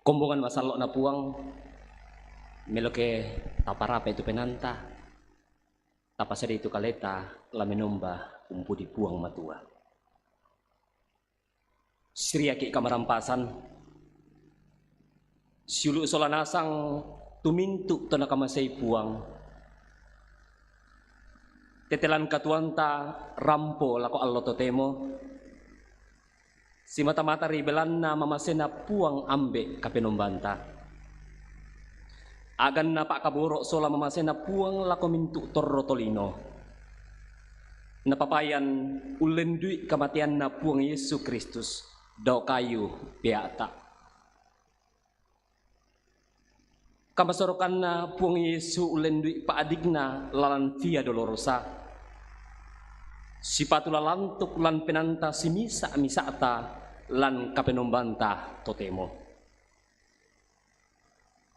Kombongan masalok na puang meloke taparapa itu penanta tapasada itu kaleta la menomba umpu di puang matua siriaki kamarampasan siulu solanasang tumintu tona kamasay puang tetelan katuanta rampo lako allo totemo si mata-mata ribelan na mamasena puang ambe kapenombanta agan na pak kaburo sola mamasena puang lako mintu torrotolino napapayan ulendui kematian na puang Yesus Kristus do kayu beata kamasorokan na puang Yesus ulendui paadigna lalan via dolorosa sipatula lantuk lan penanta simisa misata lan kapenombanta totemo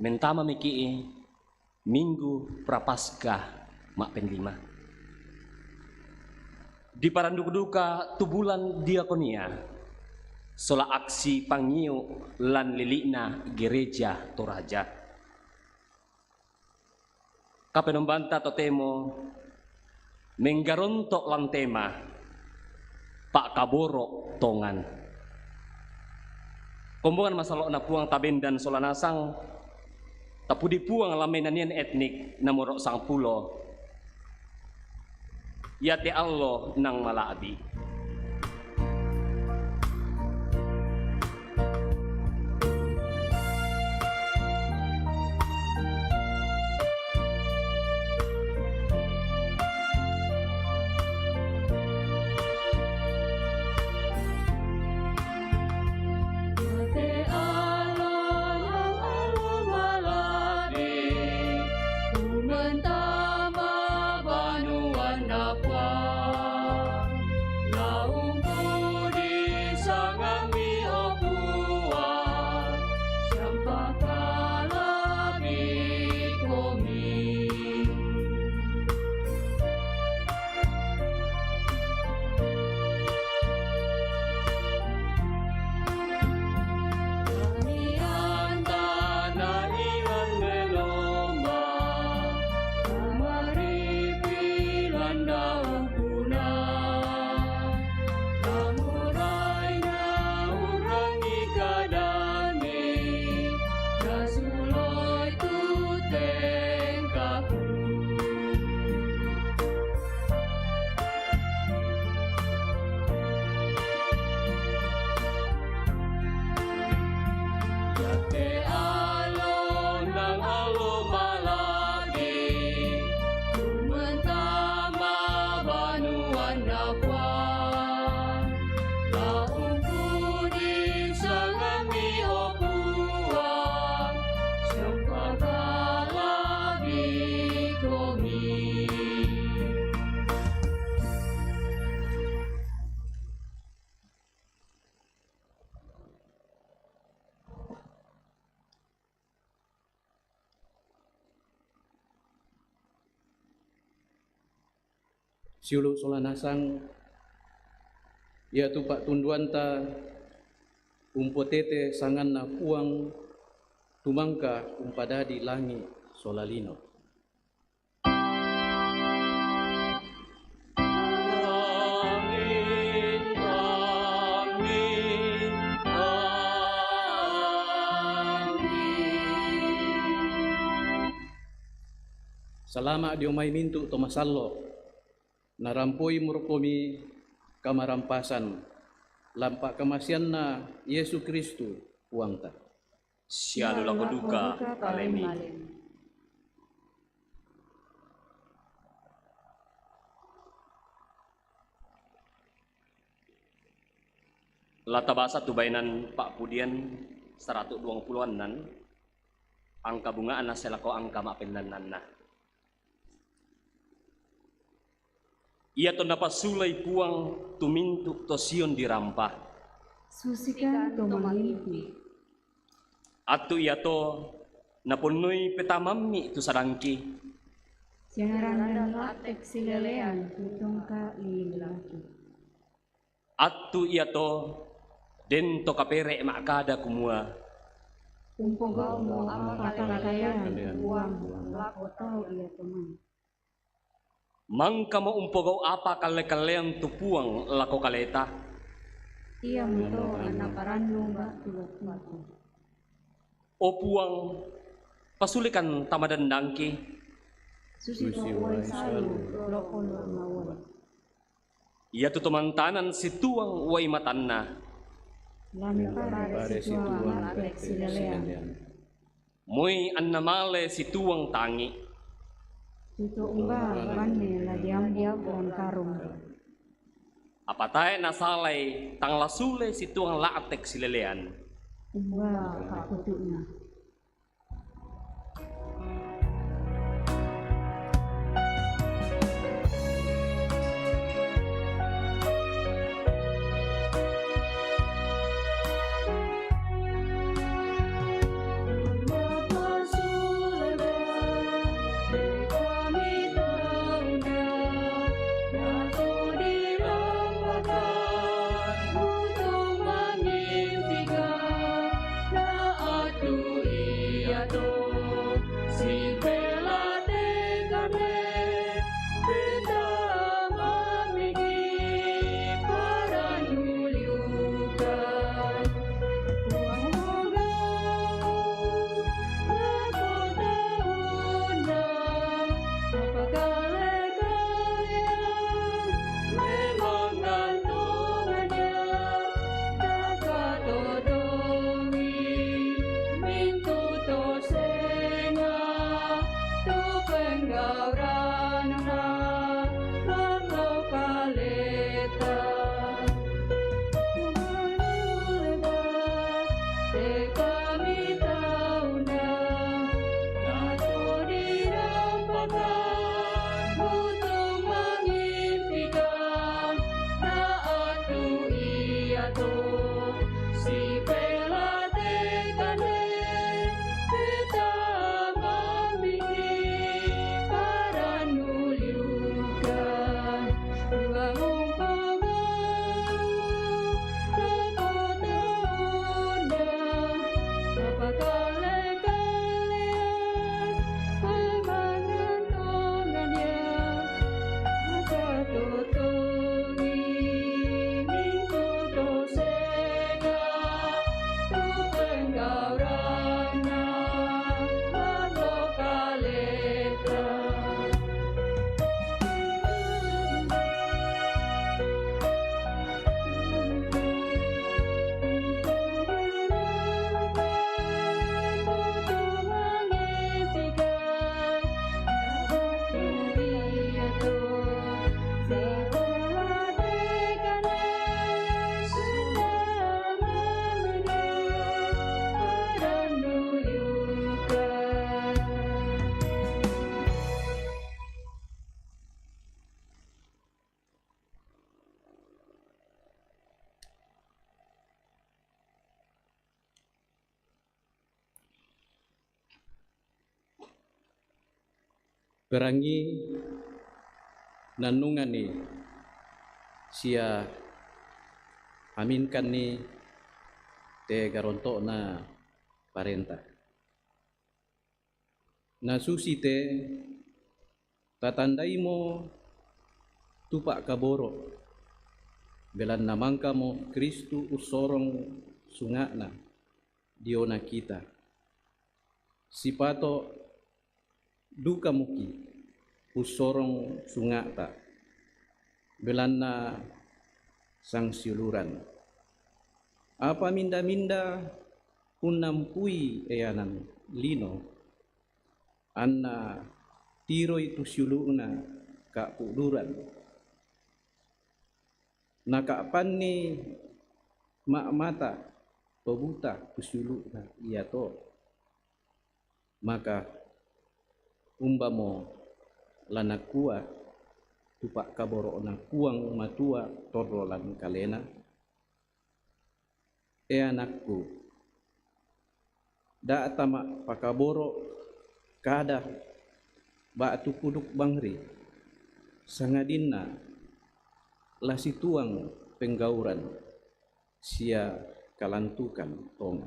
mentama miki minggu prapaskah mak penlima di paranduk duka tubulan diakonia sola aksi pangiu lan lilina gereja toraja kapenombanta totemo menggarontok lan tema pak kaboro tongan kombongan masalok na puang tabendan solanasang tapudi puang lamenanian etnik namorok sang pulo yate Allah nang malaabi siulu solanasang ya tupak tunduanta umpotete sangan na puang tumangka umpada di langi solalino salama diomay mintu tomasallo narampoi murkomi kamarampasan lampak kemasian na Yesus Kristus puangta sialu lako duka alemi lata basa tubainan Pak Pudian 120-an nan angka bungaan na selako angka mapendanan na ia to napasulay puang tumintu to sion dirampah susikan to mangipi atu ia to napunoy petamami tu sarangki jangan latek silelean tutong ka lilaki atu ia to den to kapere makada kumua Umpogau mo apa kalian Kalian uang lako tahu iya teman. Mangka mo umpagaw apa kale-kalean tupuang lako kaleta. Iya mo anak parandong ba tiba-tiba. O puang pasulikan tamadan dangki. Susi Susi ko way uwan salu loko lo mawon. Ia tu temantanan si tuang way matanna. Lami pare Pare si tuang situang apek silelean. Moy annamale si tuang tangi. Tuto umba bane la diam buang karung. Apatay nasalay tang lasule si tuang laatek silelean. Umba kaputuna. Perangi nanungan ni sia aminkan ni te garonto na parenta. Na susi te tatandai mo tupak kaboro belan namangka mo Kristu usorong sungakna diona kita. Sipato duka muki usorong sungata belanna sang siuluran apa minda-minda unampui eyanan lino anna tiro itu siuluna ka puluran nakapan ni mak mata tobuta kusiuluna iya to maka umbamo lanakua tupak kaboro na kuang matua torolan kalena anakku da tama pakaboro kada batu kuduk bangri sangadinna lasi tuang penggauran sia kalantukan tong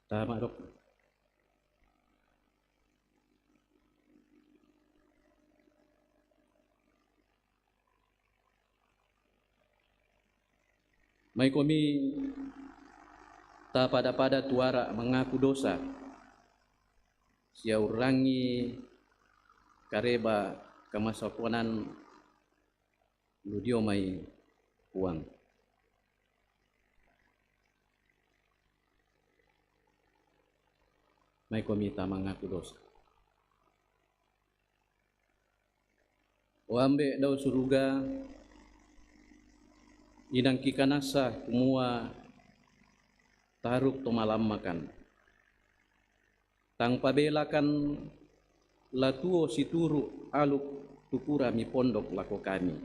Tama dok. May kami ta pada tuara mengaku dosa. Sia urangi kareba kamasapuanan ludio may uang. May kami ta mengaku dosa. O ambe daw suruga inang kikanasa kumua taruk to malam makan. Tang pabelakan latuo situru aluk tukura mi pondok lako kami.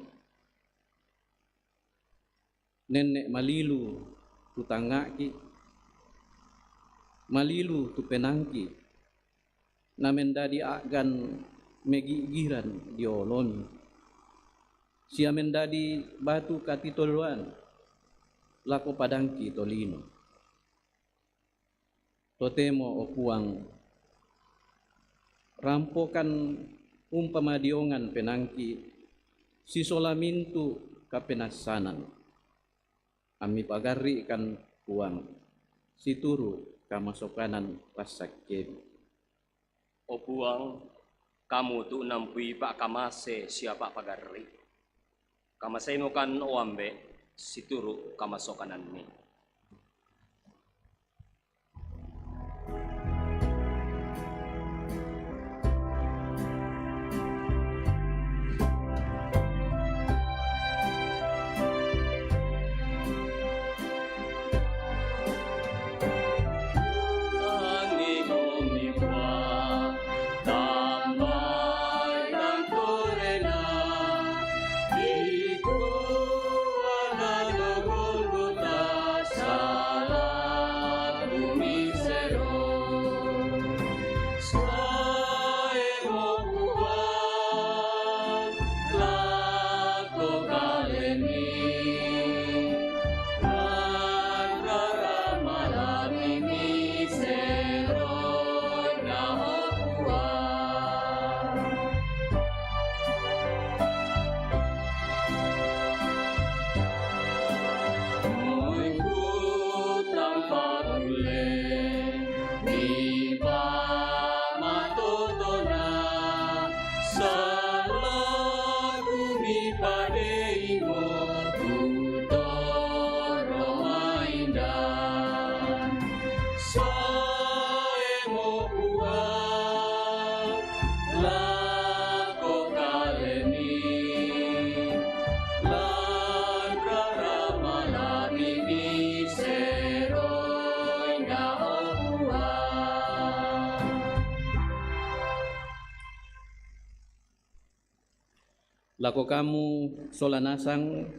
Nenek malilu tu tangaki, malilu tu penangki, namen dadi agan megigiran diolomi. Sia mendadi batu katitoluan lako padangki tolino. Totemo okuang rampokan umpamadiongan penangki sisolamintu kapenasanan. Ami pagari kan uang situru kamasokanan pasakebi. O buang, kamu tu nampui pak kamase siapa pagari. Kamasay mo kan o ambe, situru kamasokanan ni. Lako kamu solanasang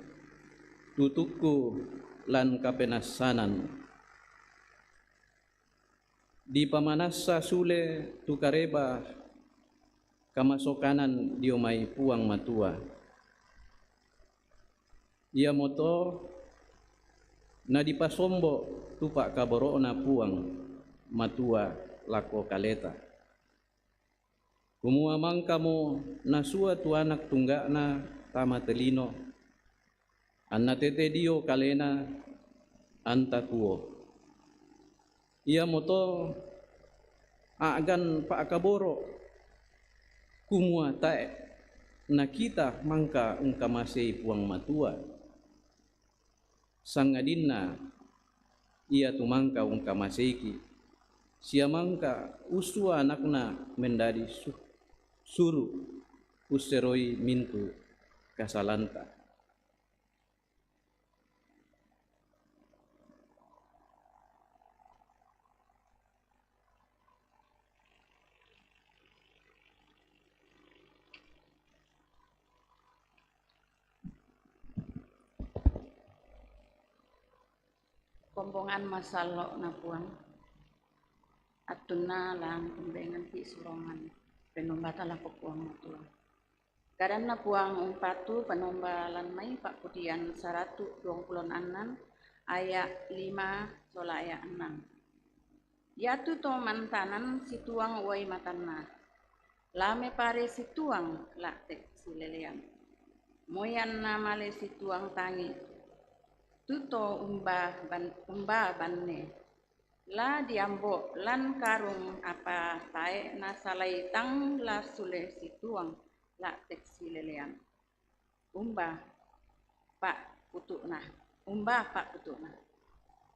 tutuku lan kapenasanan. Di pamanasa sule tukareba kamasokanan diomay puang matua. Ia moto na dipasombo tupak kaboro na puang matua lako kaleta. Kumua mangkamo nasua tu anak tunggak na tama telino. Anna tete dio kalena anta kuo. Ia moto agan pak kaboro. Kumua tae na kita mangka ungkamasei puang matua. Sangadina ia tu mangka ungkamaseiki. Sia mangka usua anakna mendadi suru useroi mintu kasalanta. Kombongan masalo na puang atuna lang kumbengan ti surongan penombata la puang matua. Kadan na puang umpatu penombalan may pakudian 126 ayat 5 sola ayat 6. Yatu to mantanan situang wai matanna. Lame pare situang laktek silelean. Moyan namale situang tangi. Tuto umba banne. La diambo lan karung apa tae na salai tang la sule situang laktek silelean. Umba pak putukna. Umba pak putukna.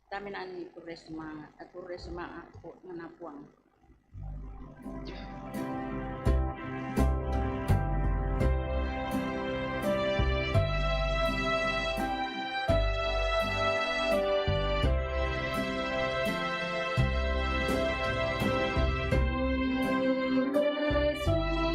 Taminani puresma ako menapuang. Subhanallah,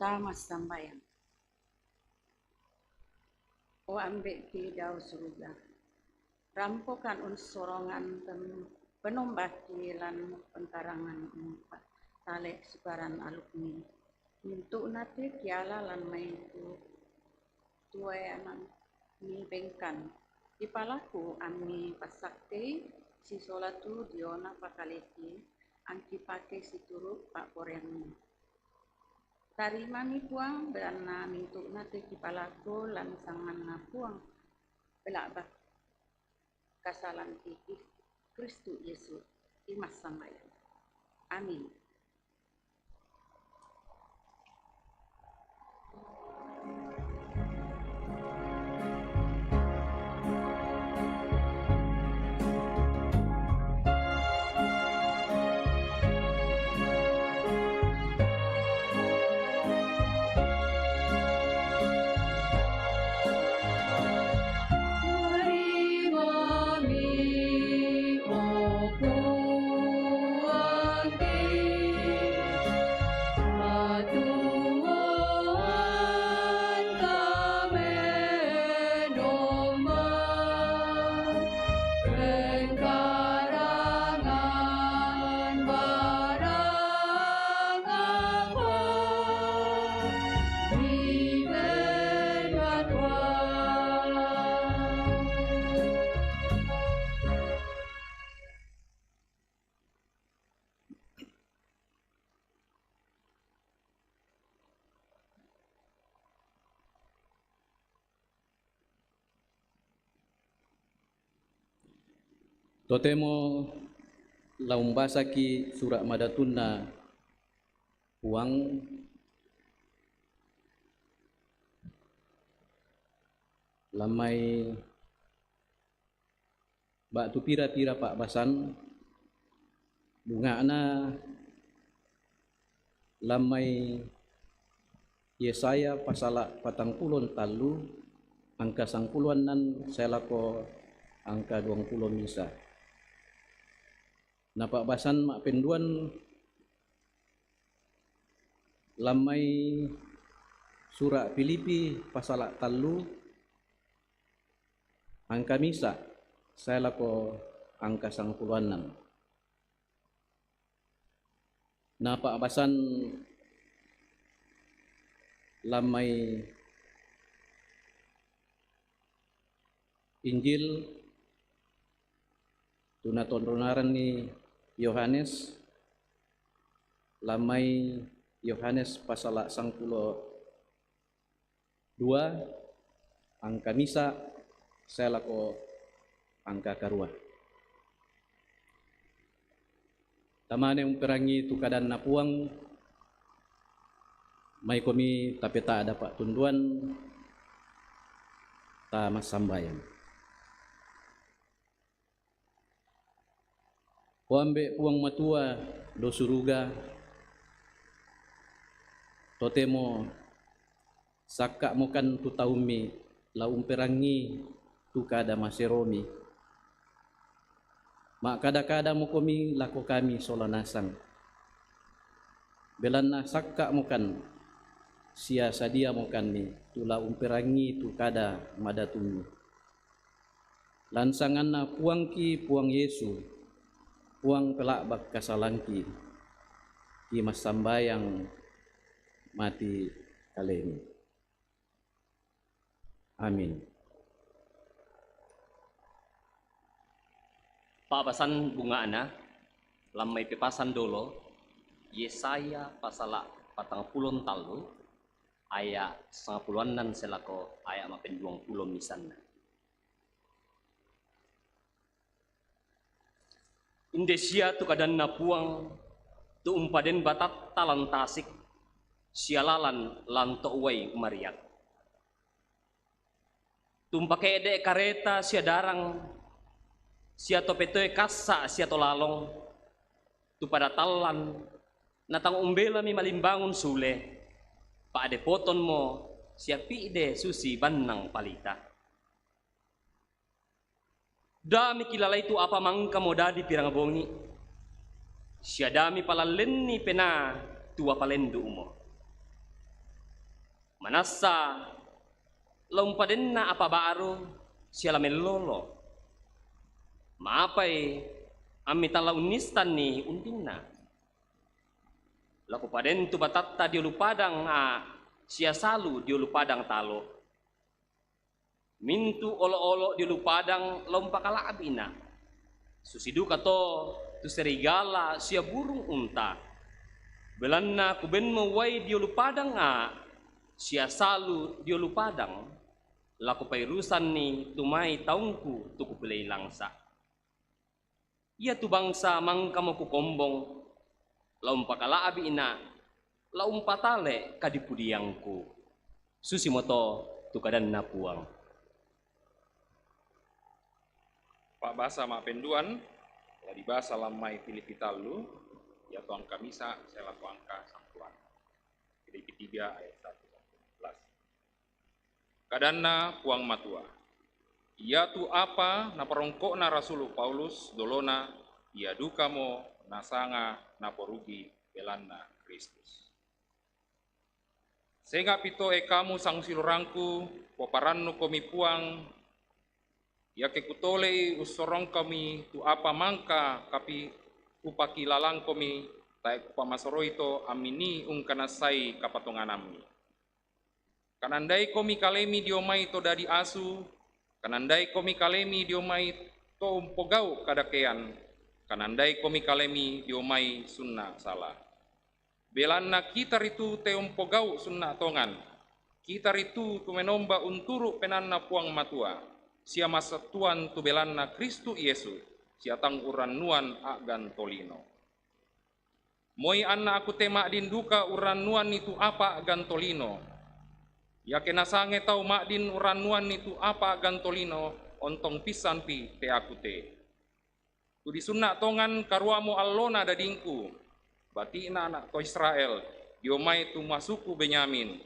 Tamas sambayan. O ambek ti daw surga. Rampokan unsorongan penombaki lan pengkarangan empat. Talek sukaran alukni. Untuk nate kiala lan may tuwayanan ni bengkan. Ipalaku ami pasakte si solatu diona pakaleti angki pake si turuk pak koreng. Tarima mi puang berana mintuk nate kipalaku lan sangan na puang belakbak kasalan ti Kristu Yesus imas sambayan. Amin. Totemo laumbasa ki surat madatuna puang lamai bak tu pira-pira pak basan bunga na lamai Yesaya pasala 40 talu angka 10 nan selako angka 20 misa. Napak basan mak penduan lamai surat Filipi pasal talu angka misa saya lako angka 96. Napak basan lamai Injil tunaton-tunaran ni Yohanes lamai Yohanes pasal 92 angka misa saya lako angka karua. Tamane umperangi tu kadan napuang mai komi tapi tak dapat tunduan ta masambayan. Wambe puang matua do suruga totemo sakak mokan tu taumi la umperangi tu kada maseromi mak kada-kada mo komi lako kami solanasan belanna sakak mokan sia sadia mokan ni tu la umperangi tu kada madatumi lansanganna puangki puang Yesu puang pelak bak kasalangki ki masambayang mati kaleni. Amin. Pabasan bunga ana lamai pepasan dolo Yesaya pasal 40 talu ayat 90 selako ayat mapen 20 misanna. Indesia tu kadan na puang tu umpaden batat talan tasik sialalan lanto uway umariak. Tumpake ede kareta sia darang sia topetoy kasa sia tolalong tu pada talan natang umbela mi malimbangun sule pa ade poton mo sia pide susi banang palita. Dami kilala itu apa mangka modadi pirang bongi sia dami palaleni pena tua palendu umo manasa lampaden na apa baru siya melolo. Maapai amitala unistan ni undin na. Laku paden tu batatta dia lupadang siya salu dia lupadang talo. Mintu olo-olo dia lupadang lompakala abina. Susidu kato tu serigala siya burung unta. Belanna kuben mawai dia lupadang siya salu dia lupadang. Laku pairusan ni tumai taungku tuku pilay langsa. Ia tu bangsa mangka mo kukombong. Laumpakala abina laumpatale kadipudiangku. Susimoto tukadan napuang. Pak basa ma penduan, ya di basa lamai Filipitalu, ya tuang kamisa, saya laku angka sangkuan. Filipi 3 ayat 1-11. Kadanna puang matua. Ia tu apa na parongko na Rasulu Paulus dolona, ia duka mo nasanga na porugi belanna Kristus. Sega pito kamu sang silurangku, poparannu komi puang, ya kekutole usorong kami tu apa mangka kapi upaki lalang kami taek pamasoro ito amini ungkanasai kapatonganami. Kanandai komi kalemi diomai to dadi asu, kanandai komi kalemi diomai to umpogau kadakean, kanandai komi kalemi diomai sunna salah. Belanna kita ritu te umpogau sunna tongan, kita ritu tu menomba unturu penanna puang matua. Sia masa tuan tu belanna Kristu Yesu, sia tang uran nuan agan tolino. Moi anna aku tema din duka uran nuan itu apa agan tolino. Ya kena sange tau mak din uran nuan itu apa agan tolino, ontong pisan pi te aku te. Tu disunna tongan karuamu allona dadingku, batina anak to Israel, diomai tu masuku Benyamin,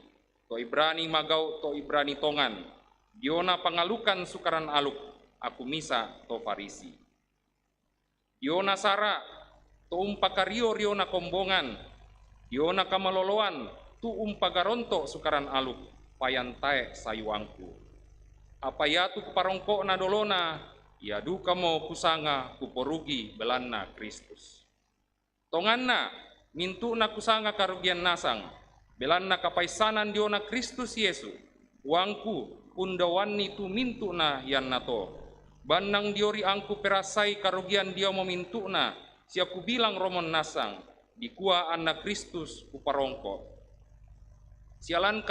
to Ibrani magau to Ibrani tongan. Diona pangalukan sukaran aluk, aku misa to Farisi. Diona sara, to umpakario riona kombongan. Diona kamaloloan, tu umpagaronto sukaran aluk, payantae sayuangku. Apa ya tu kuparongko na dolona, ya duka mo kusanga kuporugi belanna Kristus. Tonganna, mintu na kusanga karugian nasang, belanna kapaisanan diona Kristus Yesu, uangku, undawani tu mintu na yan nato. Banang diori angku perasai karugian dia memintu na, siaku bilang romon nasang, dikua anak Kristus kuparongko. Sialan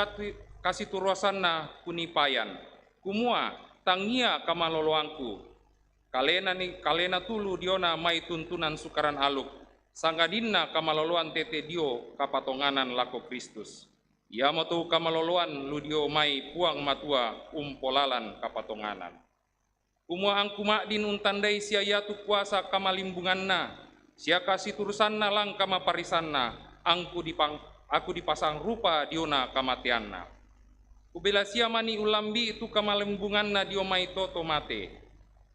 kasih turuasan na kunipayan, kumua tangia kamaloloangku. Kalena tulu diona mai tuntunan sukaran aluk, sangadinna kamaloloan tete dio kapatonganan lako Kristus. Ia motu kamaloloan ludio mai puang matua umpolalan kapatonganan. Kumua angku makdin untandai sia yatu kuasa kamalimbunganna, sia kasih turusanna lang kamaparisanna, aku dipasang rupa diona kamatianna. Kubela sia mani ulambi itu kamalimbunganna dio mai toto mate.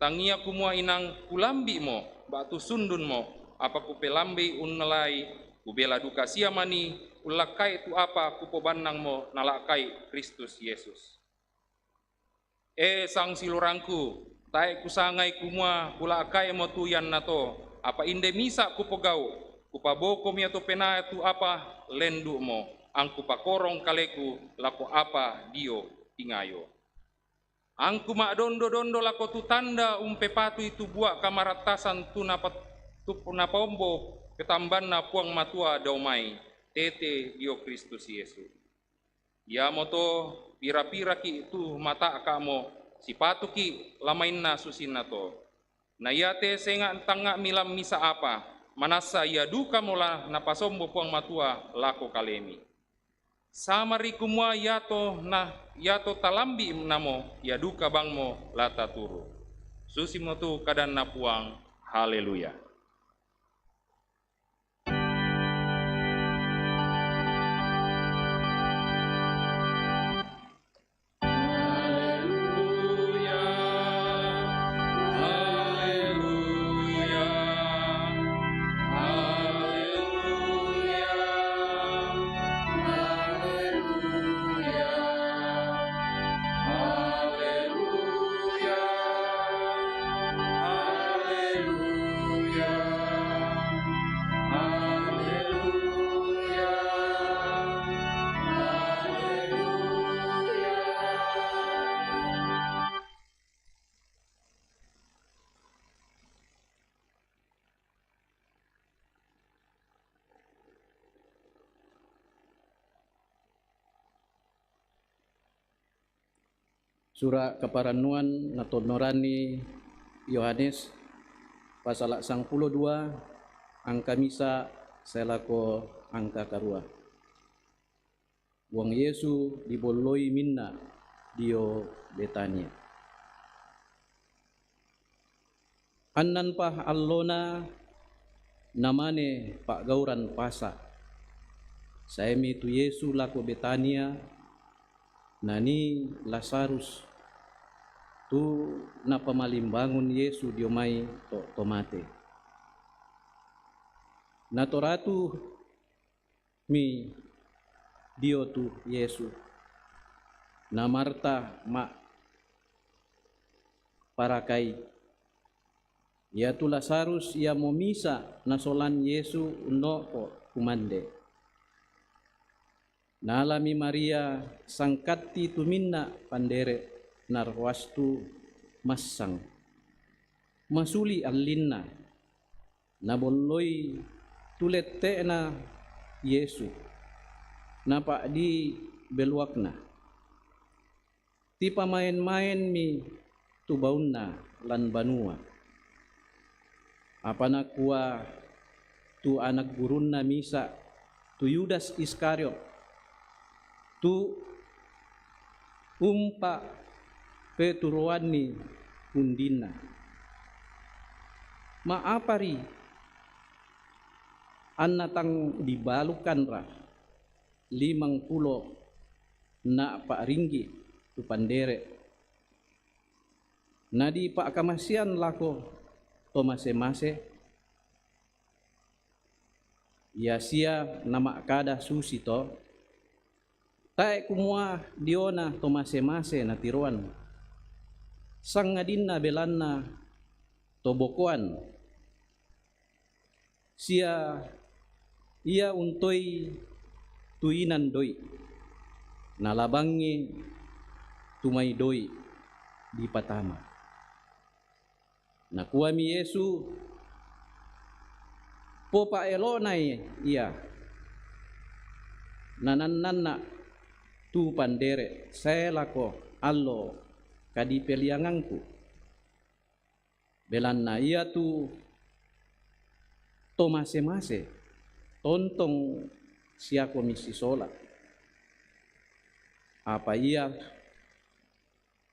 Tangia kumua inang kulambi mo, batu sundun mo, apa kupelambi unnelai, kubela duka sia mani ulakai tu apa kupobanang mo nalakai Kristus Yesus. Sang silurangku, tae kusangai kumua ulakai mo tu yan nato, apa inde misa kupogau, kupaboko miya to pena tu apa lendu mo, ang kupakorong kaleku lako apa dio tingayo. Ang kumadondo-dondo lako tu tanda umpepatu itu buat kamaratasan tu napombo ketamban na puang matua daumai. Tete dio Kristus Yesus. Ya moto pira-pira ki itu mata kamo sipatu ki lamain na susin nato. Na yate senga tanga milam misa apa manasa ya duka mola napasombo puang matua lako kalemi. Samari kumua yato talambi namo ya duka bangmo lata turu. Susi motu kadan na puang. Haleluya. Haleluya. Surah Keparannuan na tonorani Yohanes pasal 12 angka misa selako angka karua. Wang Yesu diboloi minna dio Betania. Annan pah allona namane pak gauran pasa. Saemi tu Yesu lako Betania nani Lazarus tu na pamalimbangun Yesu diomai to tomate. Na toratu mi dio tu Yesu. Na Marta ma parakai. Ya tu Lazarus ia momisa na solan Yesu no po kumande. Nalami Maria sangkati tuminna pandere narwastu masang. Masuli allinna nabolloi tulette na Yesu. Napa di beluakna. Ti pamain-main mi tubaunna lan banua. Apa na kuwa tu anak gurunna misa tu Yudas Iskariot. Tu umpa peturuani undina. Maapari anatang dibalukan ra 50 na pak ringgi tu pandere. Nadi pak kamasian lako to mase-mase. Ya sia nama kada susi to. Tae kumua diona to mase-mase na tiruan. Sang ngadinna belanna to bokoan. Sia ia untoi tuinan doi. Nalabangi tumai doi di patama. Nakuami Yesu popa elonai ia. Nananna tu pandere saya lako allo kadi peliangangku. Belanna ia tu to mase-mase tontong sia komisi sola. Apa ia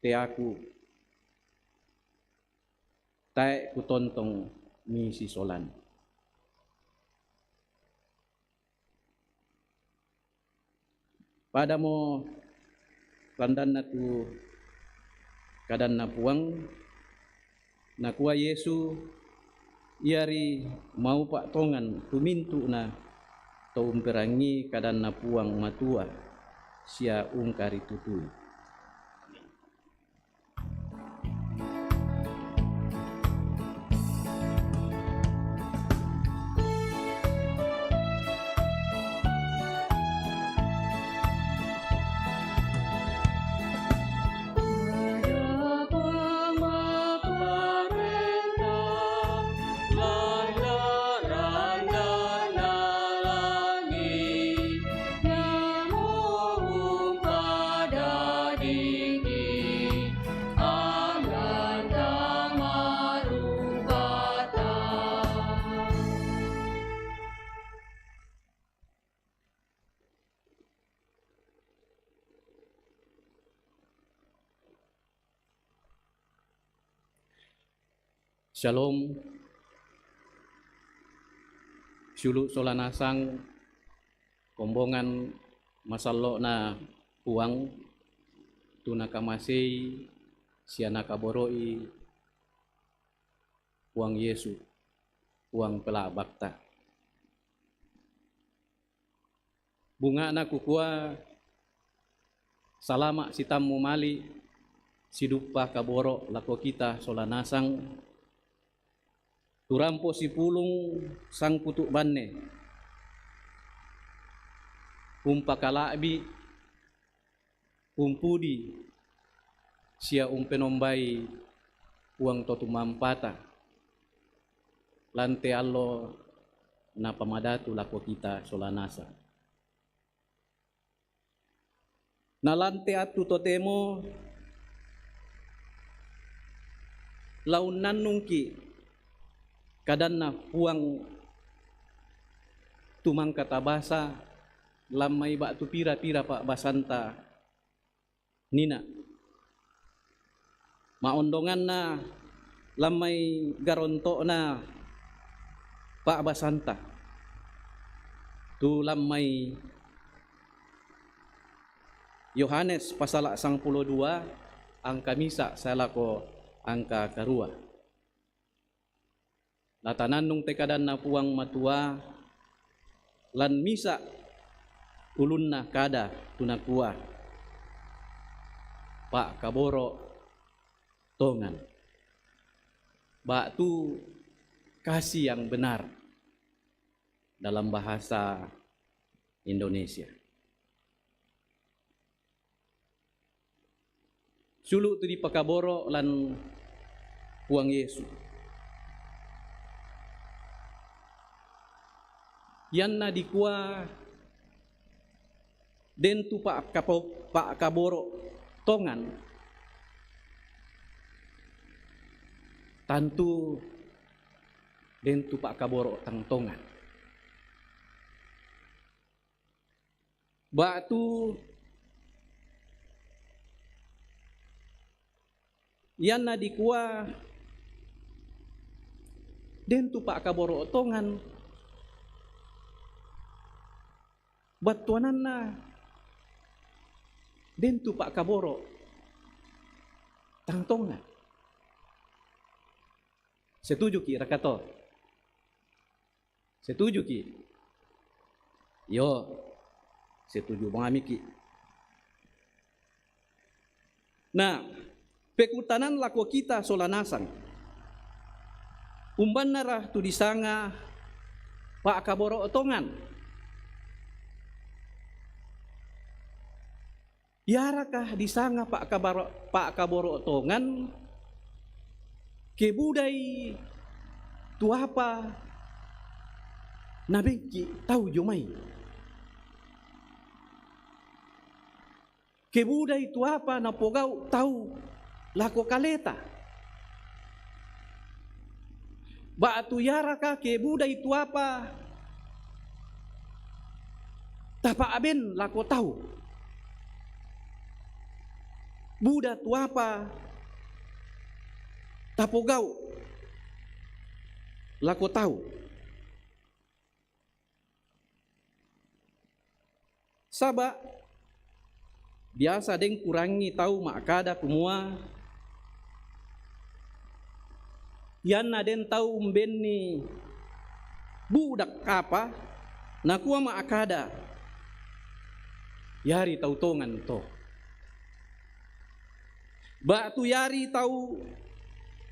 te aku tae ku tontong misi solan. Pada mo landan na tu kadan na puang na kuwa Yesu iari mau pak tongan tumintu na to umperangi kadan na puang matua sia ungkari tutui. Shalom. Sulu solanasang kombongan masallo na puang tu nakamasei sia nakaboroi puang Yesu puang pela bakta. Bunga na kukua salama sitamu mali sidupa kaboro lako kita solanasang turampo si pulung sang putuk banne. Umpakalabi umpudi sia umpenombai uang totu mampata. Lante allo na pamadatu lako kita solanasa. Na lante atu totemo launan nungki kadanna puang tumang kata basa lamai batu pira-pira pak basanta nina maondongan na lamai garonto na pak basanta tu lamai Yohanes pasal 12 angka misa salako angka karua latanan nung tekadan na puang matua lan misa ulun na kada tunakua pak kaboro tongan batu kasih yang benar dalam bahasa Indonesia. Sulu tu di pakaboro lan puang Yesu. Yan na dikua den tu pak kaboro tongan tantu den tu pak kaboro tang tongan. Batu yan na dikua den tu pak kaboro tongan batuanan na den tu pak kaboro tang tongan. Setuju ki rakato? Setuju ki? Yo, setuju mangami ki. Nah, pekutanan lako kita solanasang. Umban narah tu disanga pak kaboro otongan. Yarakah disanga pak kaboro otongan kebudai tu apa nabengki tahu jomai. Kebudai tu apa napogau tahu lako kaleta. Batu yaraka kebudai tu apa tapa aben lako tahu. Buda tu apa tapogau lako tahu. Saba biasa deng kurangi tahu makada kumua yan na den tahu umbenni budak apa nakua makada yari tahu tongan to batu yari tahu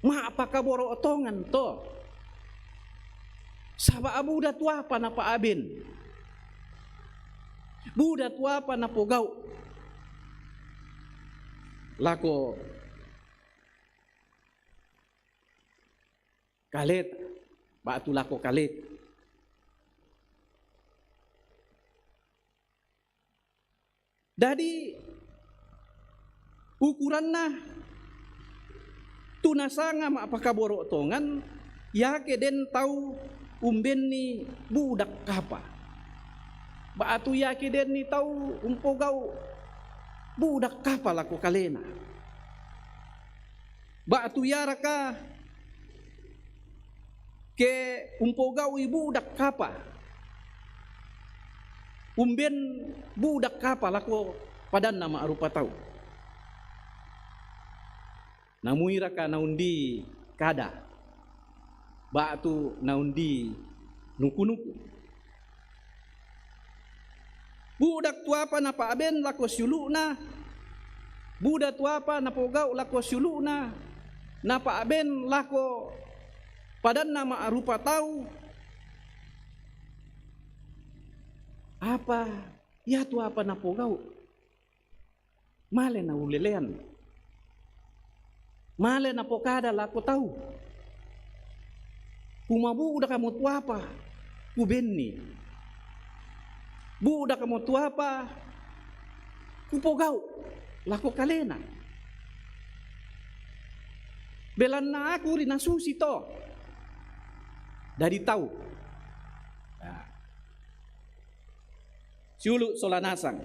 ma apa kaboro otongan to saba abuda tu apa napa aben buda tu apa napogau lako kalet batu lako kalet jadi ukuranna tunasanga ma apakah boro tongan yake den tahu umbenni budak kapa batu yake den ni tahu umpogau budak kapa lako kalena batu yaraka ke umpogau ibu budak kapa umben budak kapa lako padan nama arupa tahu namuiraka naundi kada batu naundi nuku-nuku budak tu apa napa aben lako syuluna budak tu apa napogau lako syuluna napa aben lako padan nama arupa tahu apa ya tu apa napogau male na ulelean male na pokada lako tahu kumabu udah kamu tu apa kubenni budak kamu tu apa kupogau lako kalena Belan na aku rin nasusi to. Dari tahu. Nah. Siulu solanasang.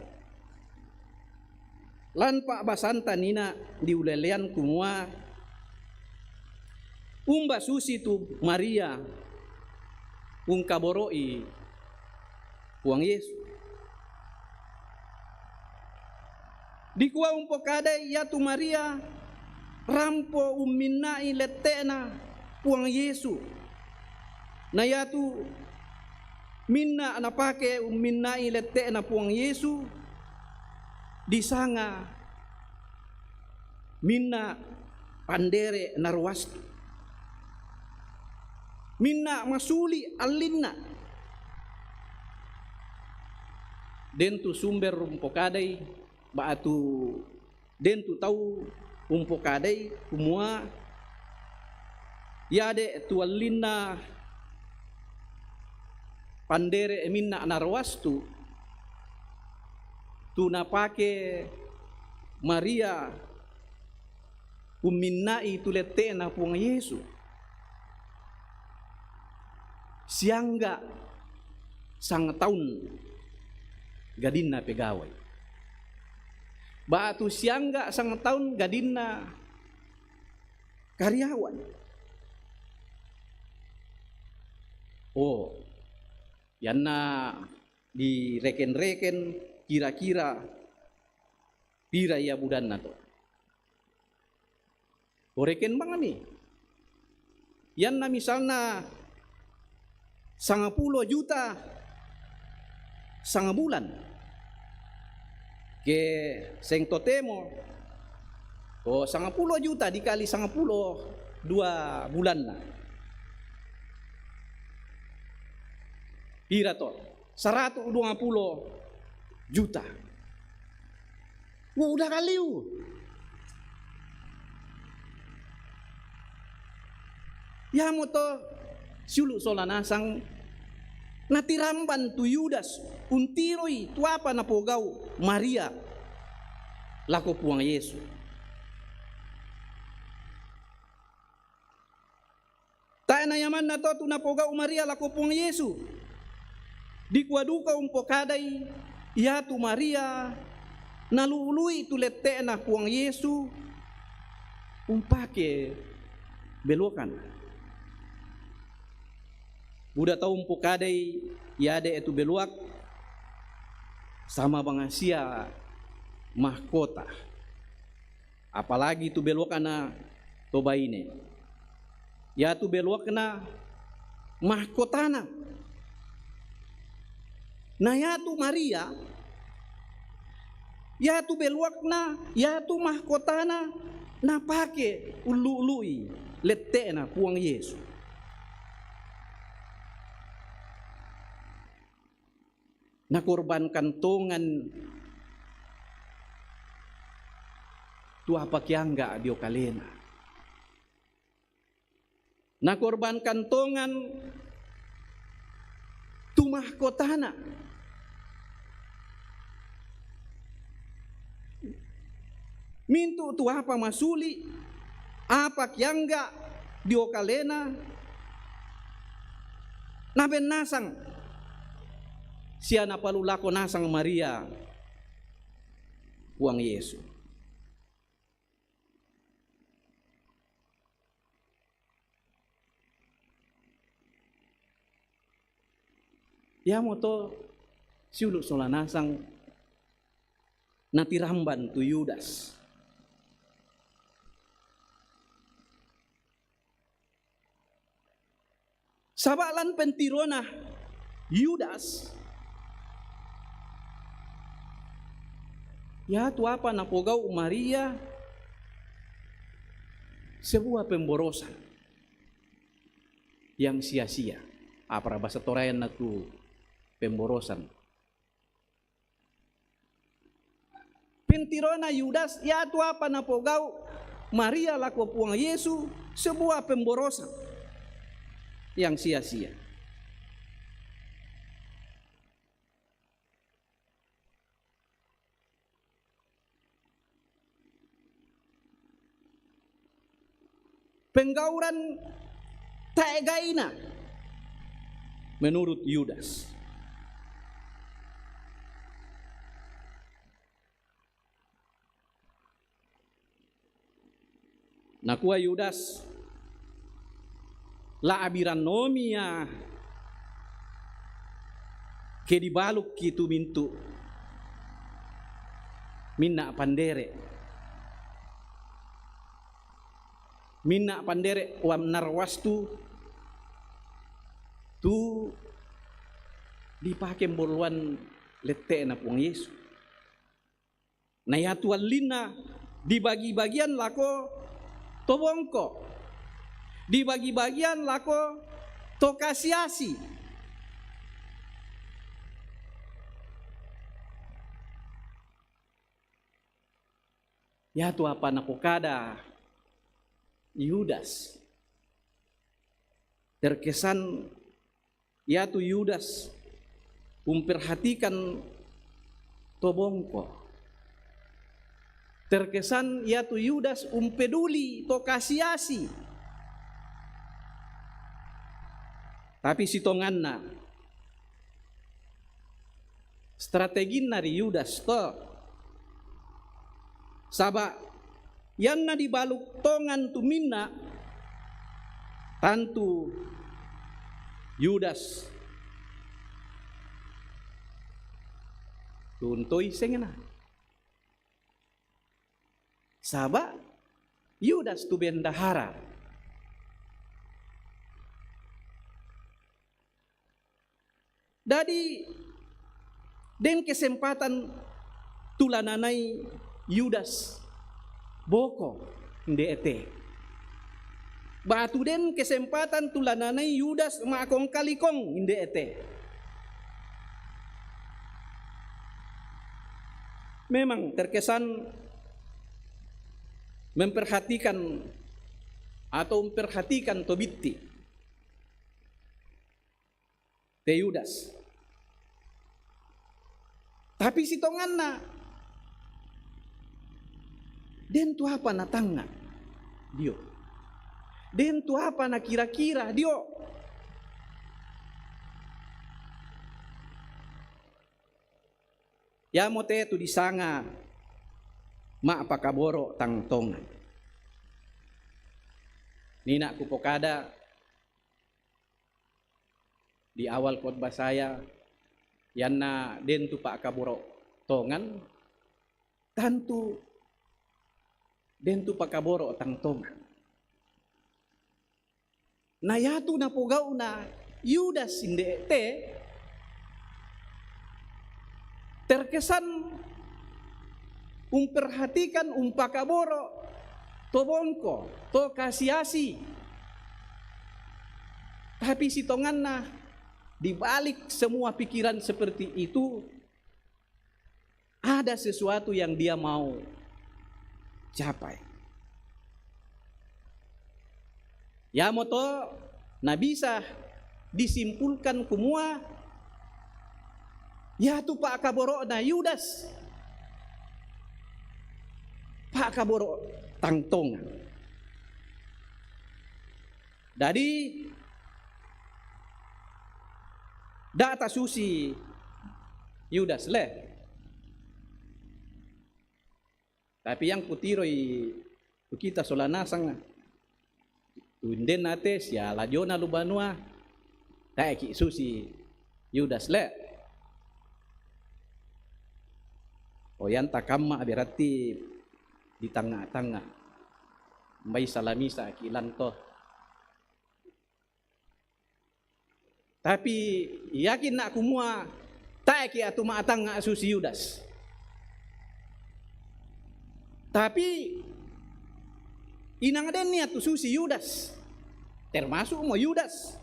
Lan pak basanta nina diulelean kumua. Umba susi tu Maria. Ungkaboroi. Puang Yesus. Di kuah umpokadai ya tu Maria. Rampo umminai letena puang Yesu. Na yatu minna anapake umminai letena puang Yesu. Disanga minna pandere narwastu. Minna masuli alinna. Dentu sumber umpokadai baatu dentu tahu umpokadai kumua yade tualina pandere minna narwastu tunapake Maria umminnai tuletena puang Yesu siangga sang tahun gadinna pegawai batu siangga sang tahun gadinna karyawan. Oh, yanna direken-reken kira-kira pira ya budanna to. Oreken bang nih. Yanna misalna 10 juta bulan. Ke seng totemo oh 10 juta dikali 10 2 bulan na pira to 120 juta udah kaliu ya moto siulu solanasang natiramban tu Yudas untiroi tu apa na pogau Maria lako puang Yesus. Ta na yaman na to tu na pogau Maria lako puang Yesus. Di kuaduka umpokadai ya tu Maria nalului tu lete na puang Yesus umpake belokan. Budak tahu umpokadai yade itu beluak sama bangasia mahkota. Apalagi tu beluak na toba ini. Ya tu beluak na mahkotana. Nah ya tu Maria ya tu beluak na ya tu mahkotana na pake ulu-ului lete na puang Yesus. Nakorbankan tongan tu apa kiangga dio kalena. Nakorbankan tongan tu mahkotana. Mintu tu apa masuli apa kiangga dio kalena naben nasang siana palulako nasang Maria puang Yesus. Ya moto siulu solanasang natiramban tu Yudas. Sabalan pentirona Yudas ya tu apa napogau Maria sebuah pemborosan yang sia-sia. Apa bahasa Torayan na tu pemborosan. Pentirona Yudas ya tu apa napogau Maria lako puang Yesus sebuah pemborosan yang sia-sia. penggauran taegaina menurut Yudas. Nakua Yudas la abiranomia ke dibaluk kitu mintu minna pandere wam narwastu tu dipakai borluan lete na puang Yesus. Na yatuan lina dibagi-bagian lako tobongko, dibagi-bagian lako to kasiasi. Yatu apa nakukada Yudas terkesan yatu Yudas memperhatikan tobongko, terkesan yatu Yudas peduli to kasiasi. Tapi sitonganna strategi nari Yudas to sabak yang na dibaluk tongan tumina tantu Yudas tuntoi sengena sabak Yudas tu bendahara dari den kesempatan tulananai Yudas boko ndete batu den kesempatan tulananai Yudas makong kalikong ndete. Memang terkesan memperhatikan Tobiti te Yudas, tapi si tonganna den tu apa na tanga dio, den tu apa na kira-kira dio. Ya mote tu disanga ma pakaboro tang tongan. Nina kupokada di awal khotbah saya yanna den tu pak kaboro tongan tantu den tu pakaboro tang tongan. Na yatu na pugau na Yudas indete terkesan memperhatikan pakaboro tobongko to kasiasi. Tapi si tonganna dibalik semua pikiran seperti itu ada sesuatu yang dia mau capai. Ya moto na bisa disimpulkan kumua ya tu pak kaboro na Yudas pak kaboro tangtongan. Dari data susi Yudas le. Tapi yang kutiroi kita solanasang tunden nate sia lajona lubanua taeki susi Yudas le. Oyan takamma berarti di tengah-tengah mbay salamisa kilanto. Tapi yakin nak kumua taeki atu maatang susi Yudas. Tapi inang den niat tu susi Yudas, termasuk mo Yudas.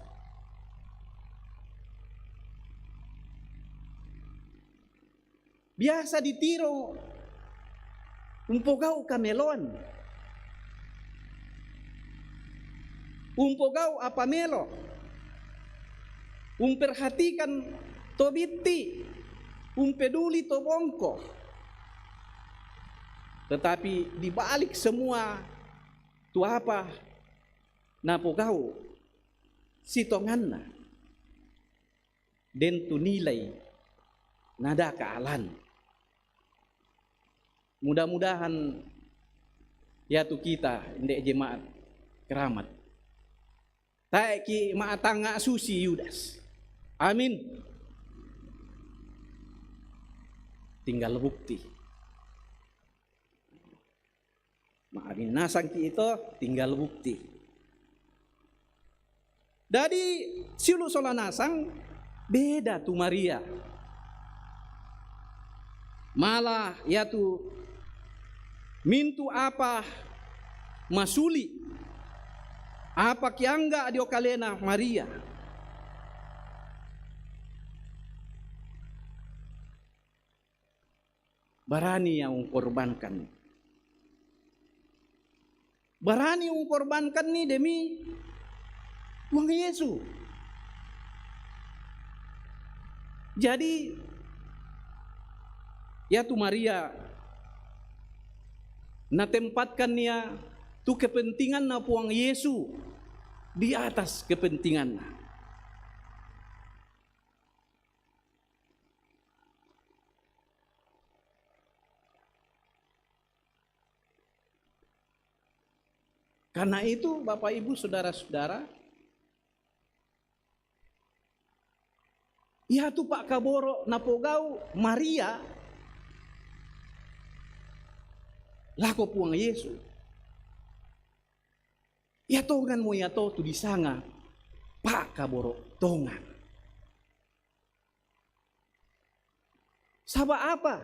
Biasa ditiro umpogau kamelon, umpogau apa melo, umperhatikan tobiti, umpeduli tobongko. Tetapi dibalik semua tu apa napogau sitonganna den tu nilai nada kaalan. Mudah-mudahan ya tu kita ndek jemaat keramat. Taiki maatanga susi Yudas. Amin. Tinggal bukti. Maamin nasang ki itu tinggal bukti. Dari silu sola nasang beda tu Maria. Malah ya tu mintu apa masuli apa kiangga dio kalena Maria. Barani yang korbankan. Barani yang korbankan ni demi Tuhan Yesus. Jadi ya tu Maria na tempatkan dia tu kepentingan na Tuhan Yesus di atas kepentingan na. Karena itu Bapak Ibu Saudara-saudara, ya tu Pak Kaboro napogau Maria lako puang Yesus. Ya tongan mo ya to tu disanga Pak Kaboro tongan. Saba apa?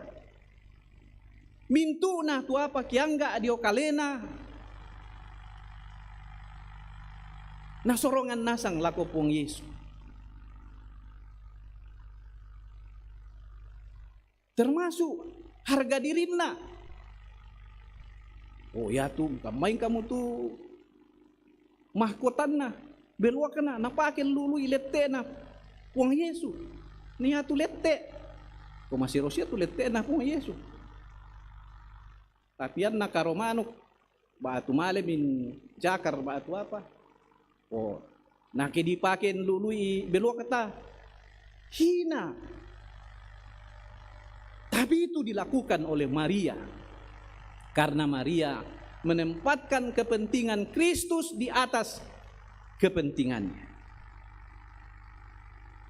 Mintu na tu apa kiangga dio kalena. Nasorongan nasang lako puang Yesus. Termasuk harga dirina. Oh ya tu main kamu tu mahkotan na belua kena napakin lulu ilete na puang Yesus. Nia tu lete. Ko masih Rosia tu lete na puang Yesus. Tapi yan na karomanok batu malemin jakar batu apa? Oh, nakidipakin lului belua kata hina. Tapi itu dilakukan oleh Maria karena Maria menempatkan kepentingan Kristus di atas kepentingannya.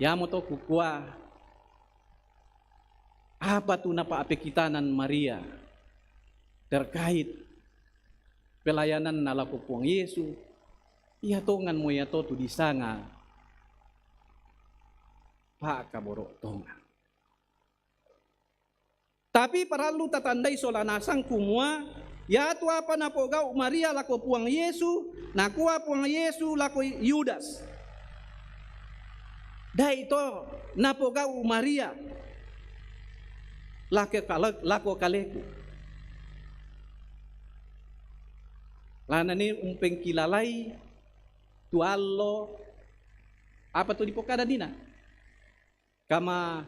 Ya moto kukua apa tu napa apekitanan Maria terkait pelayanan nalaku puang Yesus. Iya tongan mo ya to tu disanga Pak Kaboro tongan. Tapi perlu tatandai sola nasang kumua ya tu apa napogau Maria lako puang Yesu nakua puang Yesu lako Yudas. Dai to napogau Maria lako kaleku. Lana ni umpeng kilalai tu allo apa tu dipokada dina kama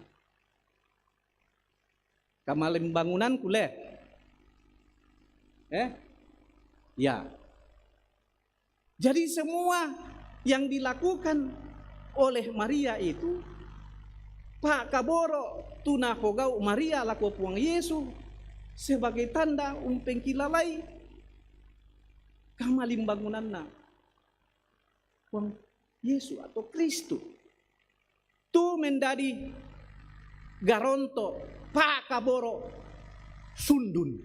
lembangunan kule ya jadi semua yang dilakukan oleh Maria itu Pak Kaboro tuna hogau Maria lako puang Yesus sebagai tanda umpeng kilalai kama limbangunan na Puang Yesus atau Kristus tu menjadi garonto Pak Kaboro sundun.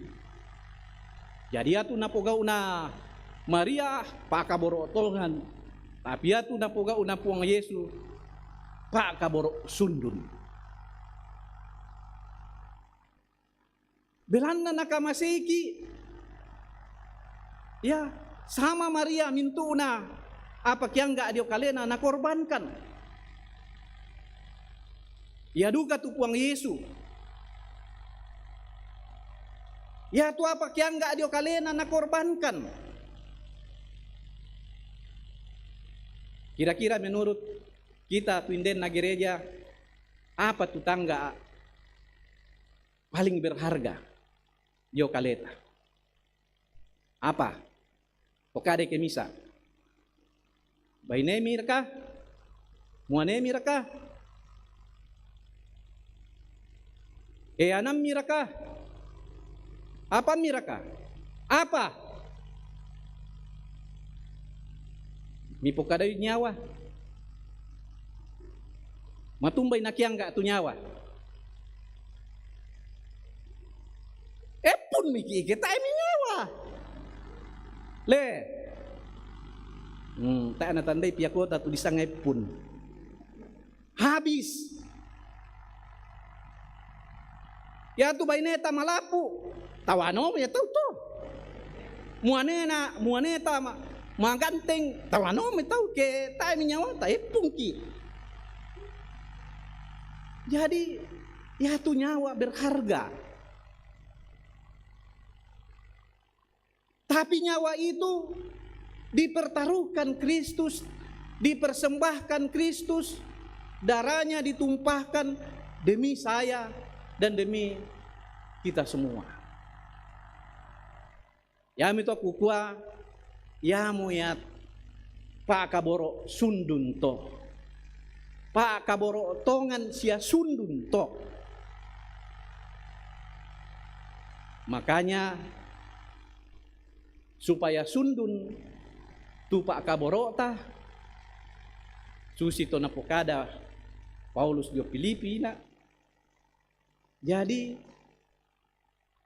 Jadi atu napogau na Maria Pak Kaboro tolngan. Tapi atu napogau na Puang Yesus Pak Kaboro sundun. Belanna nakamasiki ya sama Maria mintuna apa yang enggak dio kalena na korbankan. Ya duka tu Puang Yesus. Ya tu apa yang enggak dio kalena na korbankan. Kira-kira menurut kita tuinden na gereja apa tu tangga paling berharga dio kaleta? Apa? Pokade ke misa. Bainemi raka? Muanemi raka? Anam miraka? Apa miraka? Apa? Mipokadayo nyawa. Matumbay na kiyang ka tu nyawa. Pun mikikita ay nyawa. Le. Tak na tanday piyako tatu disangay pun. Habis. Ya tu baineta malapu. Tawano ya tahu to. Muaneta maganteng. Tawano me tahu ke tayo nyawa tayo pungki. Jadi ya tu nyawa berharga. Tapi nyawa itu dipertaruhkan Kristus, dipersembahkan Kristus, darahnya ditumpahkan demi saya dan demi kita semua. Ya mito kukua, ya moyat Pak Kaboro sundun to. Pak Kaboro tongan sia sundun to. Makanya supaya sundun tu Pak Kaboro ta susi to napokada Paulus dio Pilipina. Jadi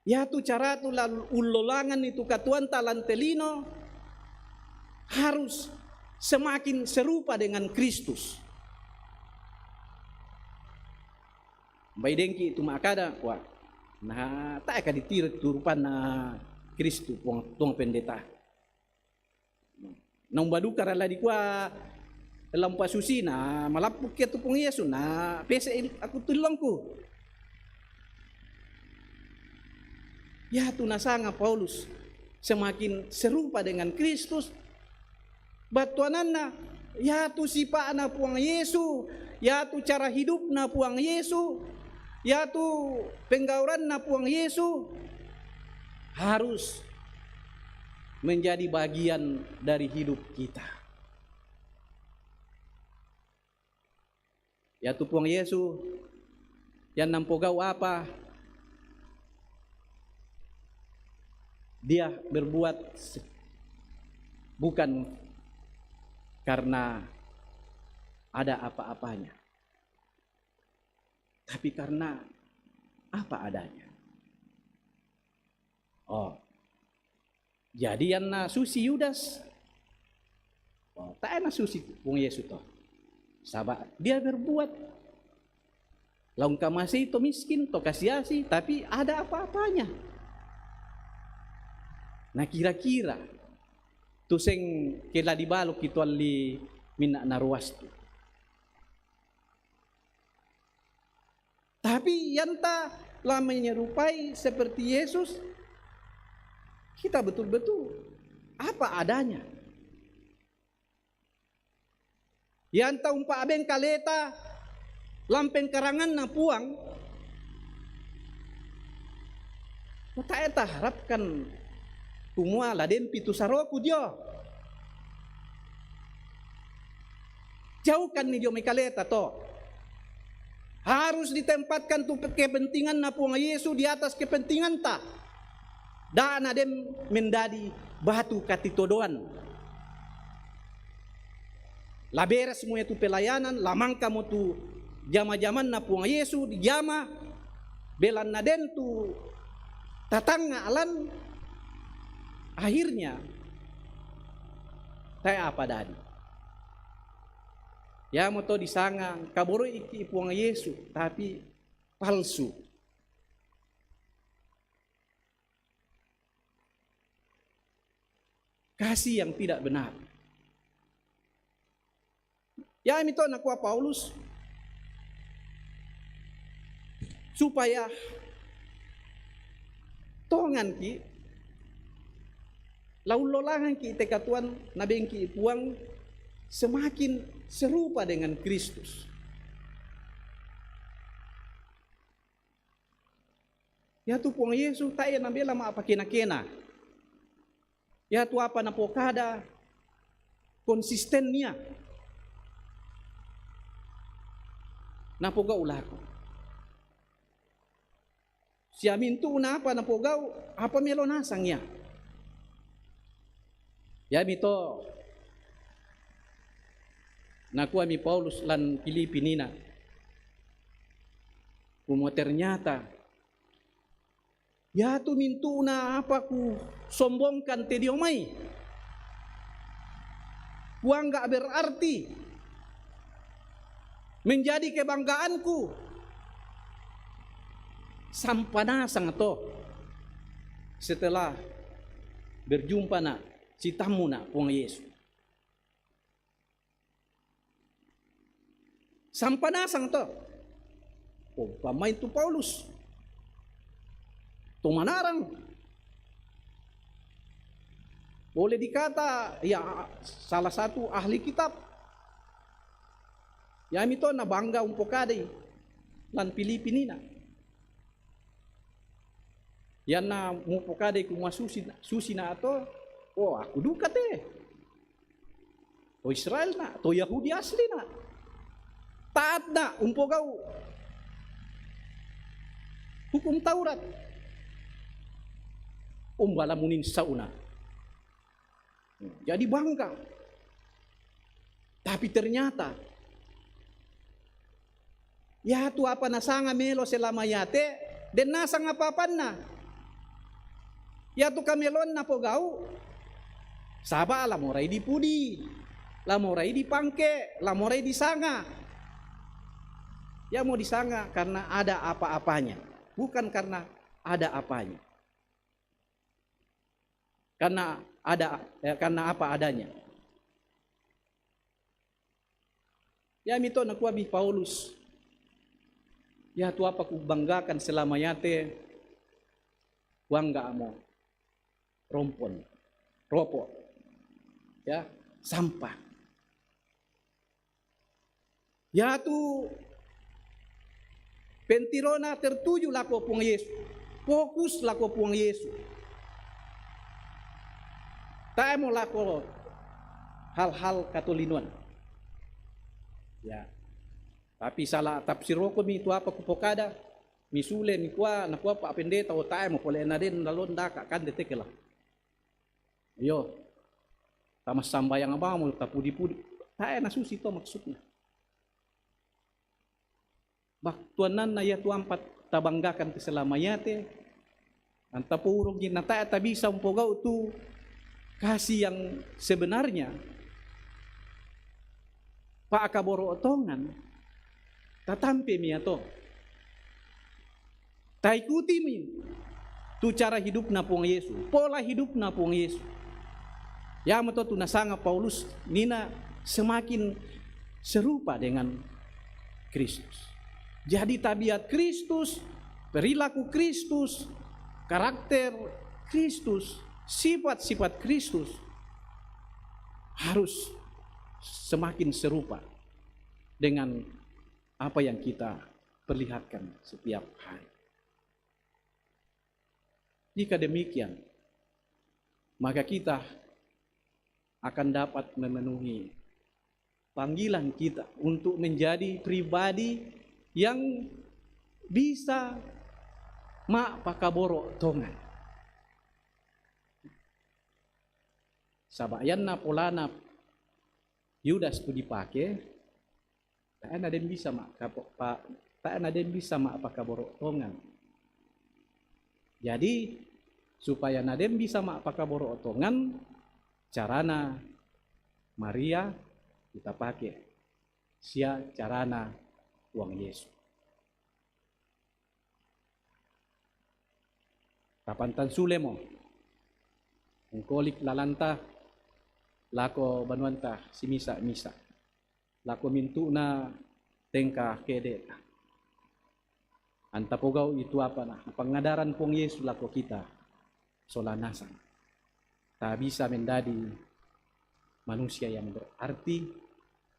ya tu cara tu ulolangan itu katuan talantelino harus semakin serupa dengan Kristus. Baidengki itu makada wah nah tak akan ditiru turupan na Kristus tuang pendeta. Nang badu karala di kuah dalam pasusi na malapuk ya tu pung Yesu na pese aku tulongku. Ya tu nasanga Paulus semakin serupa dengan Kristus. Batuanana ya tu sipa na puang Yesu, ya tu cara hidup na puang Yesu, ya tu penggauran na puang Yesu harus menjadi bagian dari hidup kita. Ya tu puang Yesu yang nampogau apa? Dia berbuat bukan karena ada apa-apanya, tapi karena apa adanya. Oh, jadi yang na susi Yudas, tak enak susi pung Yesus toh. Sahabat dia berbuat, laung kamasi to miskin to kasiasi, tapi ada apa-apanya. Nah kira-kira tu seng kela di balok itu ali minak naruas tu. Tapi yang tak lah menyerupai seperti Yesus, kita betul-betul apa adanya. Yang tak umpa abeng kaleta lampeng karangan na puang, tak eta harapkan kumua laden pitu saroku dia. Jauhkan ni dia mekaleta to. Harus ditempatkan tu kepentingan na puang Yesus di atas kepentingan ta. Dan adem mendadi batu katitodoan. Laberes mo itu pelayanan, lamang kamu tu jama-jaman na puang Yesus di jama belan na den tu tatanga alan. Akhirnya saya apa dadi? Ya moto disangang kaboro iki puang Yesus tapi palsu. Kasih yang tidak benar. Ya mito nakua Paulus supaya tongan ki laulolangan ki tekatuan nabeng ki puang semakin serupa dengan Kristus. Ya tu puang Yesus tak ya nambela ma apa kena-kena. Ya tu apa na pokada konsistennya. Napogau lako. Siamintu unapa napogau apa melonasangnya. Ya mito nakuha mi Paulus lan Pilipinina. Kumo ternyata ya tu mintu na apa ku sombongkan te diomai. Kuang gak berarti menjadi kebanggaanku. Sampanasang to setelah berjumpa na si tamu na Puang Yesus. Sampanasang to. Oh, pamain tu Paulus. Tumanarang. Boleh dikata ya salah satu ahli kitab. Ya mito na bangga umpokade lan Pilipinina. Yan na mupokade kuma susi na ato. Oh, aku duka te. O Israel na, to Yahudi asli na. Taat na umpogau hukum Taurat. Umbalamunin sauna. Jadi bangga. Tapi ternyata ya tu apa nasanga melo selama yate dan nasang apa-apan na. Ya tu kamelon na pogau. Saba la morai di pudi. La morai di pangke, la morai di sanga. Ya mau disanga karena ada apa-apanya, bukan karena ada apanya. Karena apa adanya. Ya mito nakuha bi Paulus. Ya tu apa ku banggakan selama yate wangga mo ropok. Ya, sampah. Ya tu pentirona tertuju lako Puang Yesus. Fokus lako Puang Yesus. Tak mau lako hal-hal katolinuan. Ya. Tapi salah tafsir ko mi tu apa kupokada. Misule ni kuah nakua Pak Pendeta o tae mo pole na din dalon daka kan detekela. Yo. Tamas sambayang abang mo tapudi-pudi. Tae na susi to maksudnya. Baktuanan na ya tu ampat tabanggakan keselamayate. Antapurong gin na tae tabisa umpogau tu kasih yang sebenarnya. Pak kaboro otongan tatampe mi ato. Taikuti mi tu cara hidup na Puang Yesus, pola hidup na Puang Yesus. Ya mato tu nasanga Paulus nina semakin serupa dengan Kristus. Jadi tabiat Kristus, perilaku Kristus, karakter Kristus, sifat-sifat Kristus harus semakin serupa dengan apa yang kita perlihatkan setiap hari. Jika demikian, maka kita akan dapat memenuhi panggilan kita untuk menjadi pribadi yang bisa mak pakaboro tongan. Sabayan na polana Yudas tu dipake, tak ada yang bisa mak pakaboro tongan. Jadi supaya nadem bisa mak pakaboro otongan, carana Maria kita pakai, sia carana Puang Yesus. Kapantan sulemo, ungkolik lalanta, lako banuanta si misa, lako mintu na tengka kede. Antapogau itu apa nah? Pengadaran Puang Yesus lako kita solanasan. Tak bisa menjadi manusia yang berarti,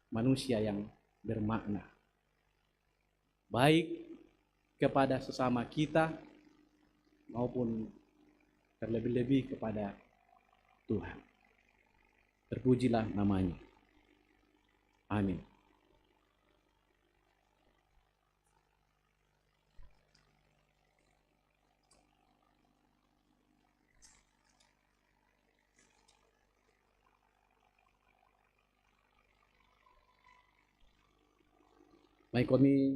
manusia yang bermakna. Baik kepada sesama kita maupun terlebih-lebih kepada Tuhan. Terpujilah namanya. Amin. Mai kami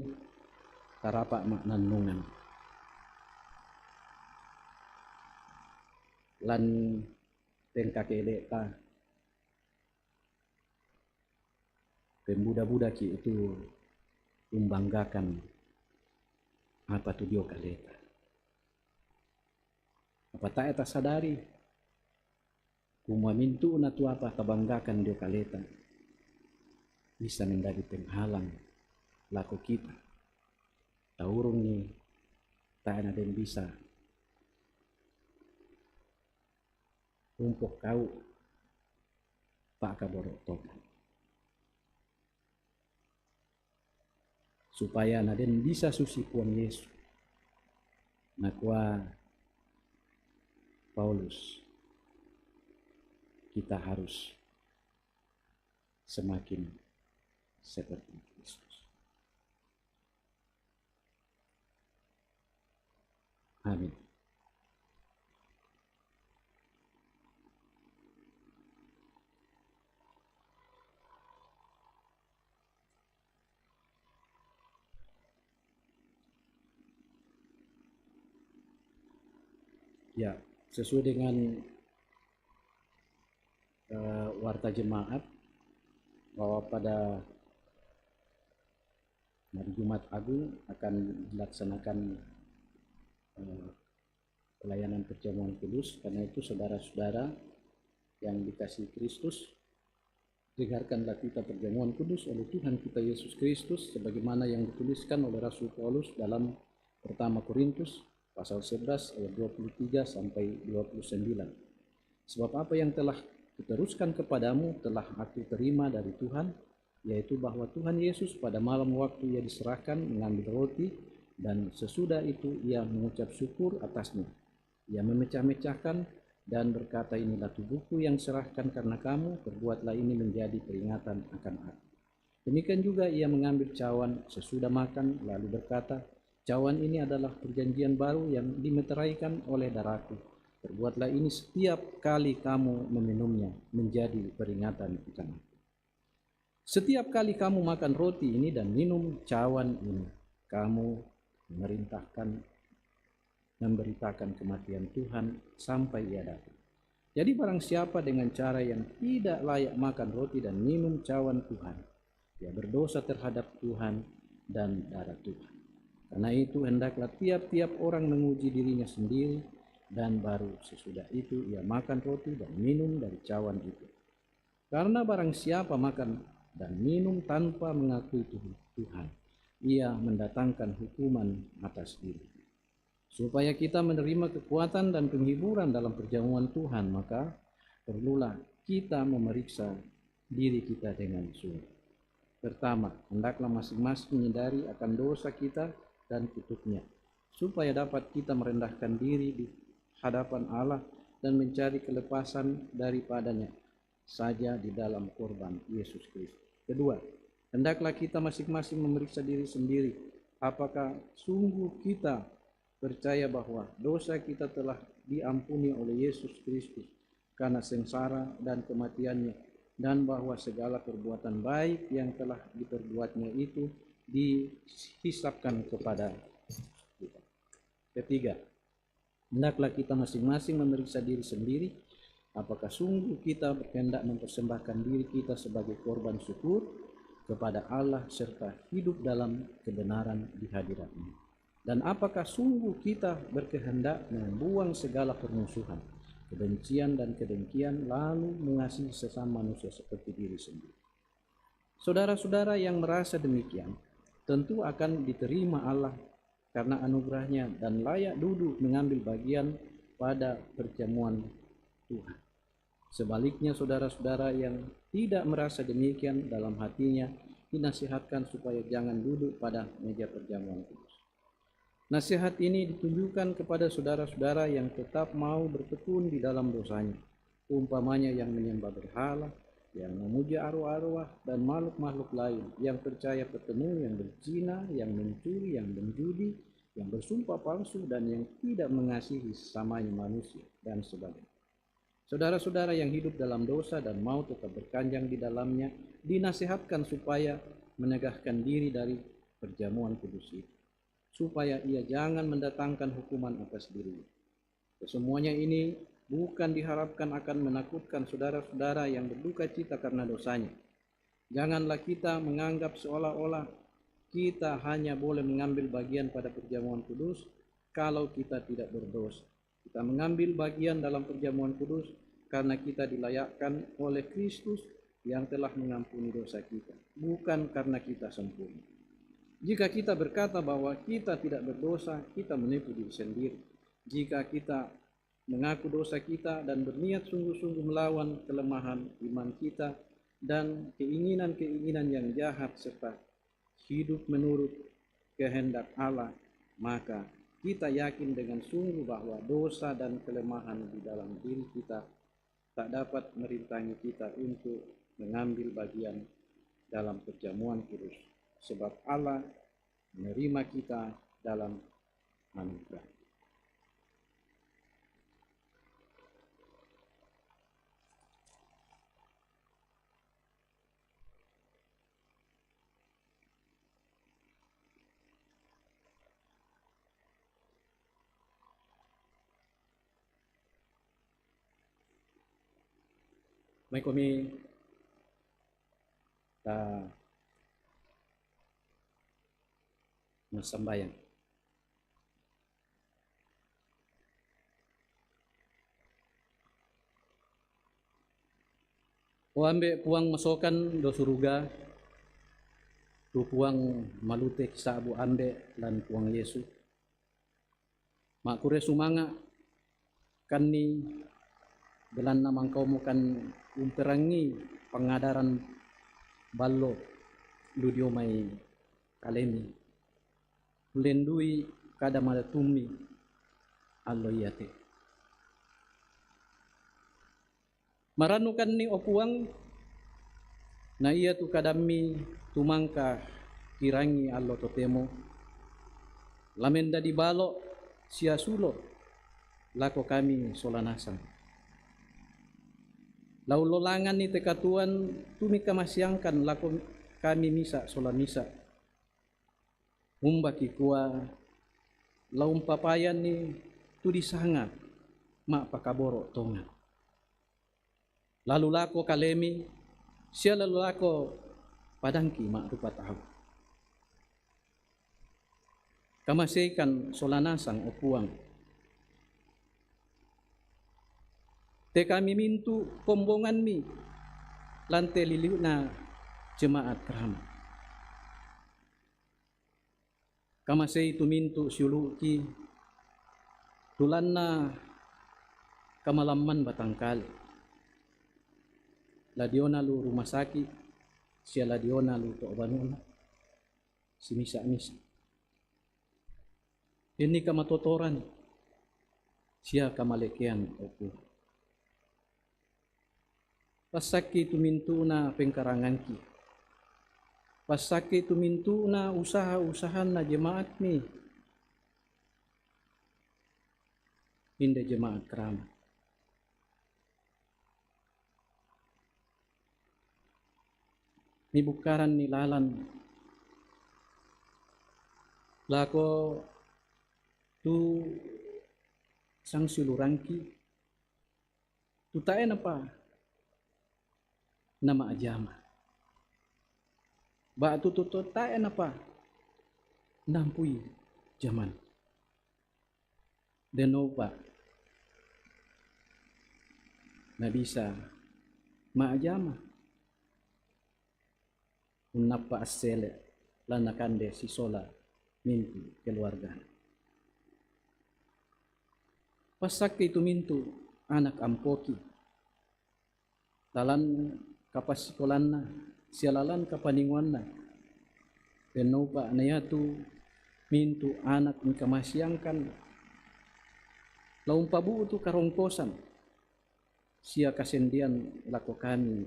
tarapak maknanungan lan tengkakele ta pembuda-buda ki itu membanggakan apa tu dio kaleta. Apa tak eta sadari kumamintu na tu apa kabanggakan dio kaleta bisa menjadi penghalang laku kita. Taurung ni tak ada yang bisa umpuk kau pak kaborok topan. Supaya naden bisa susi kuang Yesus. Nakwa Paulus, kita harus semakin seperti Kristus. Amin. Ya, sesuai dengan warta jemaat bahwa pada hari Jumat Agung akan dilaksanakan pelayanan perjamuan kudus. Karena itu saudara-saudara yang dikasihi Kristus, dengarkanlah kita perjamuan kudus oleh Tuhan kita Yesus Kristus sebagaimana yang dituliskan oleh Rasul Paulus dalam pertama Korintus pasal 11 ayat 23 sampai 29. Sebab apa yang telah kuteruskan kepadamu telah aku terima dari Tuhan, yaitu bahwa Tuhan Yesus pada malam waktu ia diserahkan mengambil roti, dan sesudah itu ia mengucap syukur atasnya. Ia memecah-mecahkan dan berkata, inilah tubuhku yang serahkan karena kamu, perbuatlah ini menjadi peringatan akan aku. Demikian juga ia mengambil cawan sesudah makan lalu berkata, cawan ini adalah perjanjian baru yang dimeteraikan oleh darahku. Perbuatlah ini setiap kali kamu meminumnya menjadi peringatan akan aku. Setiap kali kamu makan roti ini dan minum cawan ini, kamu memberitakan kematian Tuhan sampai ia datang. Jadi barang siapa dengan cara yang tidak layak makan roti dan minum cawan Tuhan, dia berdosa terhadap Tuhan dan darah Tuhan. Karena itu hendaklah tiap-tiap orang menguji dirinya sendiri, dan baru sesudah itu ia makan roti dan minum dari cawan itu. Karena barang siapa makan dan minum tanpa mengakui Tuhan, ia mendatangkan hukuman atas diri. Supaya kita menerima kekuatan dan penghiburan dalam perjamuan Tuhan, maka perlulah kita memeriksa diri kita dengan sungguh. Pertama, hendaklah masing-masing menyadari akan dosa kita dan kutuknya, supaya dapat kita merendahkan diri di hadapan Allah dan mencari kelepasan daripadanya saja di dalam korban Yesus Kristus. Kedua, hendaklah kita masing-masing memeriksa diri sendiri, apakah sungguh kita percaya bahwa dosa kita telah diampuni oleh Yesus Kristus karena sengsara dan kematiannya, dan bahwa segala perbuatan baik yang telah diperbuatnya itu dihisapkan kepada kita. Ketiga, hendaklah kita masing-masing memeriksa diri sendiri, apakah sungguh kita berkehendak mempersembahkan diri kita sebagai korban syukur kepada Allah serta hidup dalam kebenaran di hadirat-Nya. Dan apakah sungguh kita berkehendak membuang segala permusuhan, kebencian dan kedengkian, lalu mengasihi sesama manusia seperti diri sendiri. Saudara-saudara yang merasa demikian tentu akan diterima Allah karena anugerahnya dan layak duduk mengambil bagian pada perjamuan Tuhan. Sebaliknya saudara-saudara yang tidak merasa demikian dalam hatinya dinasihatkan supaya jangan duduk pada meja perjamuan kudus. Nasihat ini ditunjukkan kepada saudara-saudara yang tetap mau bertekun di dalam dosanya, umpamanya yang menyembah berhala, yang memuja arwah-arwah dan makhluk-makhluk lain, yang percaya petemu, yang berzina, yang mencuri, yang menjudi, yang bersumpah palsu, dan yang tidak mengasihi sesamanya manusia, dan sebagainya. Saudara-saudara yang hidup dalam dosa dan mau tetap berkanjang di dalamnya, dinasihatkan supaya menegakkan diri dari perjamuan kudus itu, supaya ia jangan mendatangkan hukuman atas dirinya. Kesemuanya ini bukan diharapkan akan menakutkan saudara-saudara yang berduka cita karena dosanya. Janganlah kita menganggap seolah-olah kita hanya boleh mengambil bagian pada perjamuan kudus kalau kita tidak berdosa. Kita mengambil bagian dalam perjamuan kudus karena kita dilayakkan oleh Kristus yang telah mengampuni dosa kita, bukan karena kita sempurna. Jika kita berkata bahwa kita tidak berdosa, kita menipu diri sendiri. Jika kita mengaku dosa kita dan berniat sungguh-sungguh melawan kelemahan iman kita dan keinginan-keinginan yang jahat serta hidup menurut kehendak Allah, maka kita yakin dengan sungguh bahwa dosa dan kelemahan di dalam diri kita tak dapat merintangi kita untuk mengambil bagian dalam perjamuan kudus, sebab Allah menerima kita dalam anugerah. May kami masambayan. O ambe puang masokan do suruga, tu puang malute sa abu ambe lan puang Yesu. Makure sumanga kanni belan namang kau mukan umperangi pengadaran ballo ludio may kalemi lendui kada malatumi allo yate maranukan ni opuang na iya tu kadami tumangka kirangi allo totemo lamenda di balo sia sulo lako kami solanasan. Laulolangan ni tekatuan tumi kamasyangkan lako kami misa sola misa. Umbaki kuwa laum papayan ni tudi sanga ma pakaboro tonga. Lalu lako kalemi sia lalu lako padangki ma rupa tahu. Kamaseikan solanasang opuang. Te kami mintu kombongan mi lante liliu na jemaat kerama. Kamasei tu mintu siuluki tulan na kamalaman batangkali. Ladiona lu rumah sakit, sia ladiona lu to obanuna, si misa-misa. Ini kamatotoran, sia kamalekean opu. Pasaki tumintu na pengkaranganki. Pasaki tumintu na usaha-usahan na jemaat ni. Hindi jemaat kerama. Ni bukaran ni lalan. Lako tu sang silurangki. Tutae na pa. Nama ajama. Ba tututo tae na pa. Nampui zaman. Denopa. Na bisa maajama. Unapa asele lanakande si sola minti keluarga. Pasak itu mintu anak ampoki. Talan kapasikolan na, sialalan kapaninguan na. Denopa anayatu mintu anak ni kamasyangkan. Laung pabu tu karongkosan. Sia kasendian lako kami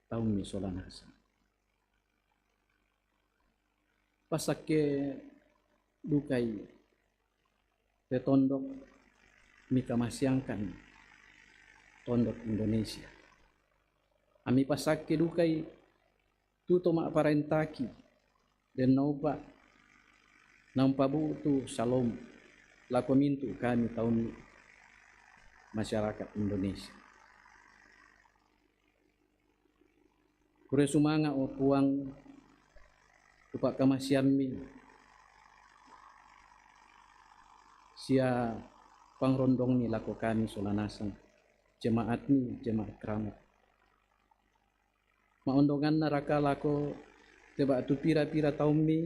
taun mi solanasa. Pasake dukai te tondok mi kamasiangkan tondok Indonesia. Ami pasake dukai tuto ma parentaki dan naupa nampabu tu salom lako mintu kami tahun masyarakat Indonesia. Kure sumanga o puang tupak kamasiami sia pangrondong ni lako kami solanasan jemaat ni jemaat keramat. Maondongan naraka lako teba tu pira-pira tahun mi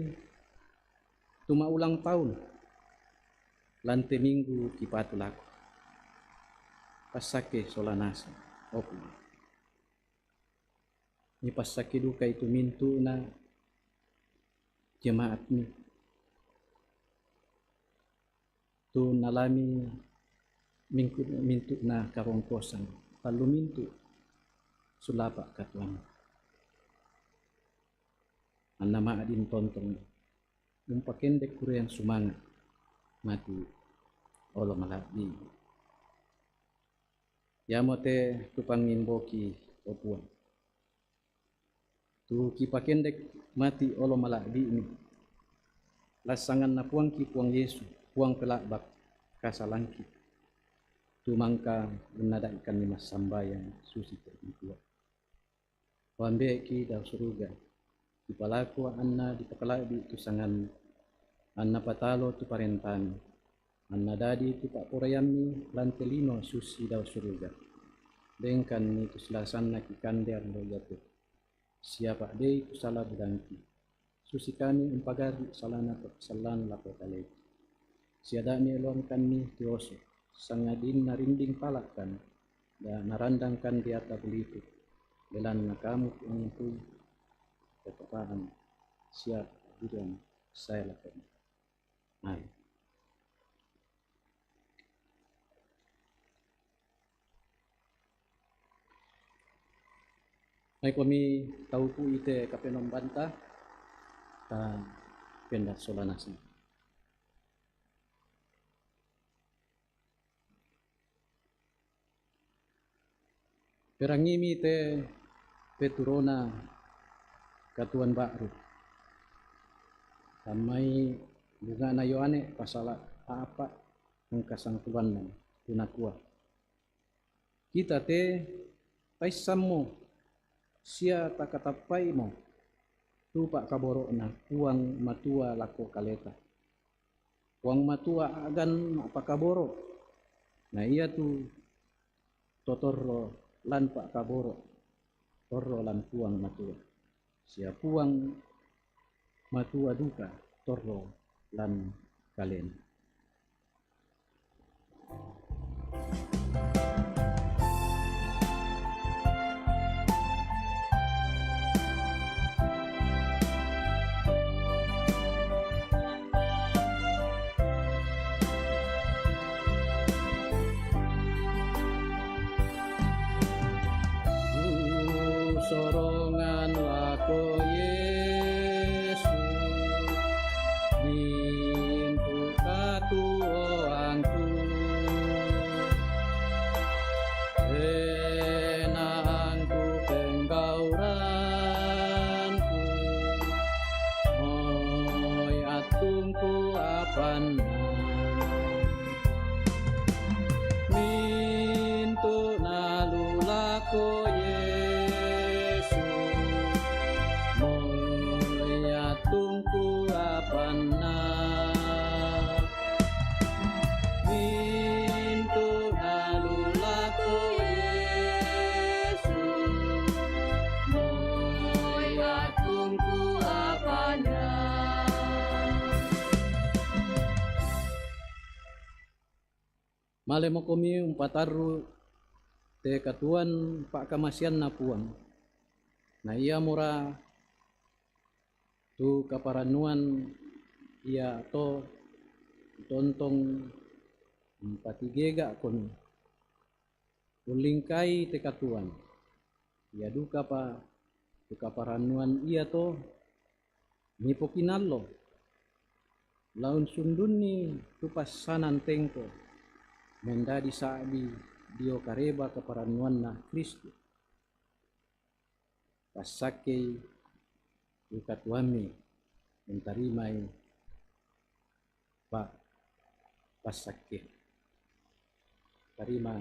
tuma ulang tahun lante minggu kipatu lako pasake solanasa opu ni pasake duka itu mintu na jemaat ni tu nalami mintu na karongkosan lalu mintu sulapa katuan nama adin tontong umpakendek kure yang sumanga mati olo malabi yamote tupangimboki opuan tu kipakendek mati olo malabi ini lasangan na puang ki puang Yesu puang pelakbak kasalangki tu mangka menadaikan lima sambayang susi terbuka wambe ki daw suruga di palaku anna di pakalabi tu sangan anna patalo tu parentan anna dadi tu pak porayami lantelino susi daw suruga dengkan ni tu selasanna ki kander do jatuh siapa dei tu salah budangki susi kami umpagari salana salan lapo kale siada ni elonkan ni tioso sangadin narinding palakan dan narandangkan di atas belitu belan nakamu untuk ketepaan siap bilang saya lakukan. Amin. Ay kami tahu po ite kapenom banta ta pendat solanasi. Perangimi te peturona katuan baru. Samai bunga na yoane pasala apa ng kasangtuan ng tunakua. Kita te paisam mo siya takatapay mo tupa kaboro na puang matua lako kaleta. Puang matua agan mapakaboro na iya tu totorro lan pak kaboro torro lan puang matua. Siya puang matua duka torro lan kalen. Sorongan lako Yesu mintu katuanku enangku penggauranku moy atungku apan mintu nalu lako tungku apana mintu nalulako Yesu moya tungku apana. Male mo kami umpataru te katuan pak kamasian na puang na iya mura tu kaparanuan ia to tontong patigega kon ulingkai te katuan ia duka pa tu kaparanuan iya to nipo kinalo laun sundun ni tu pasanan tengko mendadi sabi dio kareba kaparanuan na Kristo pasake ukatuami mentarimai pa pasake tarima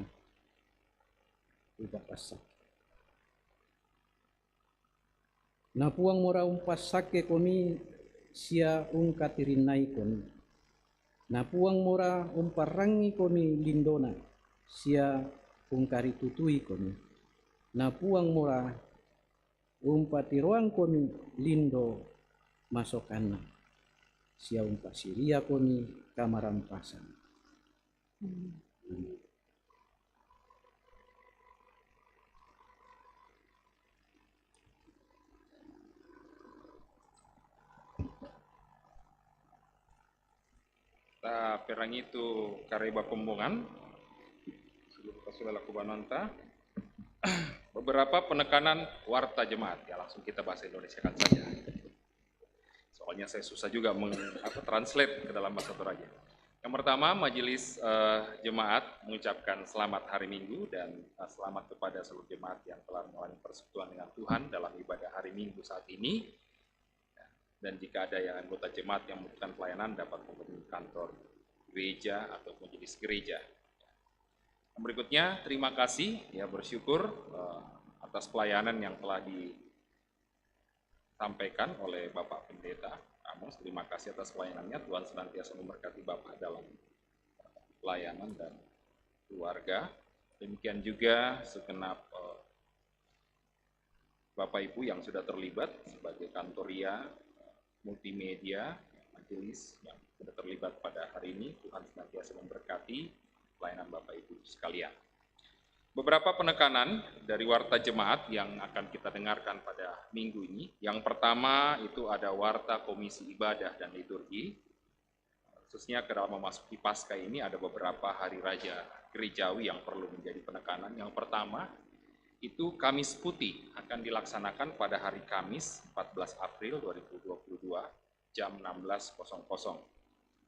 uga pasake napuang mora pasake komi sia ungkatirinai komi napuang mora parangi komi lindona sia ungkaritutui komi napuang mora patiroang komi lindo masokana sia siria komi kamarampasan. Ta perang itu kareba kombongan sudah laku bananta. Beberapa penekanan warta jemaat, ya langsung kita bahasa Indonesia kan saja. Soalnya saya susah juga translate ke dalam bahasa Toraja. Yang pertama, majelis jemaat mengucapkan selamat hari Minggu dan selamat kepada seluruh jemaat yang telah mengalami persekutuan dengan Tuhan dalam ibadah hari Minggu saat ini. Dan jika ada yang anggota jemaat yang membutuhkan pelayanan dapat menghubungi kantor gereja atau majelis gereja. Yang berikutnya, terima kasih, ya bersyukur atas pelayanan yang telah disampaikan oleh Bapak Pendeta Amos. Terima kasih atas pelayanannya. Tuhan senantiasa memberkati Bapak dalam pelayanan dan keluarga. Demikian juga segenap Bapak Ibu yang sudah terlibat sebagai kantoria, multimedia, majelis yang sudah terlibat pada hari ini. Tuhan senantiasa memberkati pelayanan Bapak Ibu sekalian. Beberapa penekanan dari warta jemaat yang akan kita dengarkan pada minggu ini. Yang pertama itu ada warta Komisi Ibadah dan Liturgi. Khususnya ke dalam memasuki Paskah ini ada beberapa hari raja gerejawi yang perlu menjadi penekanan. Yang pertama itu Kamis Putih akan dilaksanakan pada hari Kamis 14 April 2022 jam 16.00.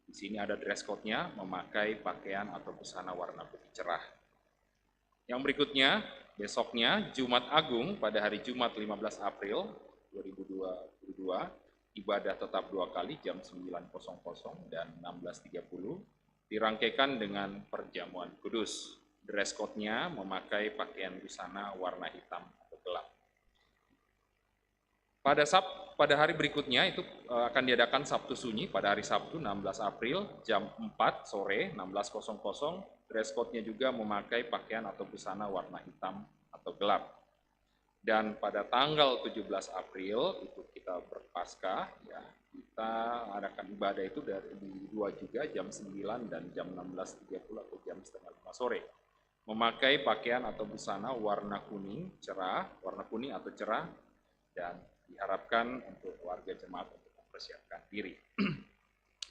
Di sini ada dress code-nya, memakai pakaian atau busana warna putih cerah. Yang berikutnya, besoknya Jumat Agung pada hari Jumat 15 April 2022, ibadah tetap 2 kali jam 9.00 dan 16.30, dirangkaikan dengan perjamuan kudus. Dress code-nya memakai pakaian busana warna hitam atau gelap. Pada hari berikutnya itu akan diadakan Sabtu Sunyi pada hari Sabtu 16 April jam 4 sore 16.00. Dress code-nya juga memakai pakaian atau busana warna hitam atau gelap. Dan pada tanggal 17 April itu kita berpaskah, ya, kita adakan ibadah itu dari 2 juga jam 9 dan jam 16.30 atau jam setengah 5 sore. Memakai pakaian atau busana warna kuning atau cerah, dan diharapkan untuk warga jemaat untuk mempersiapkan diri.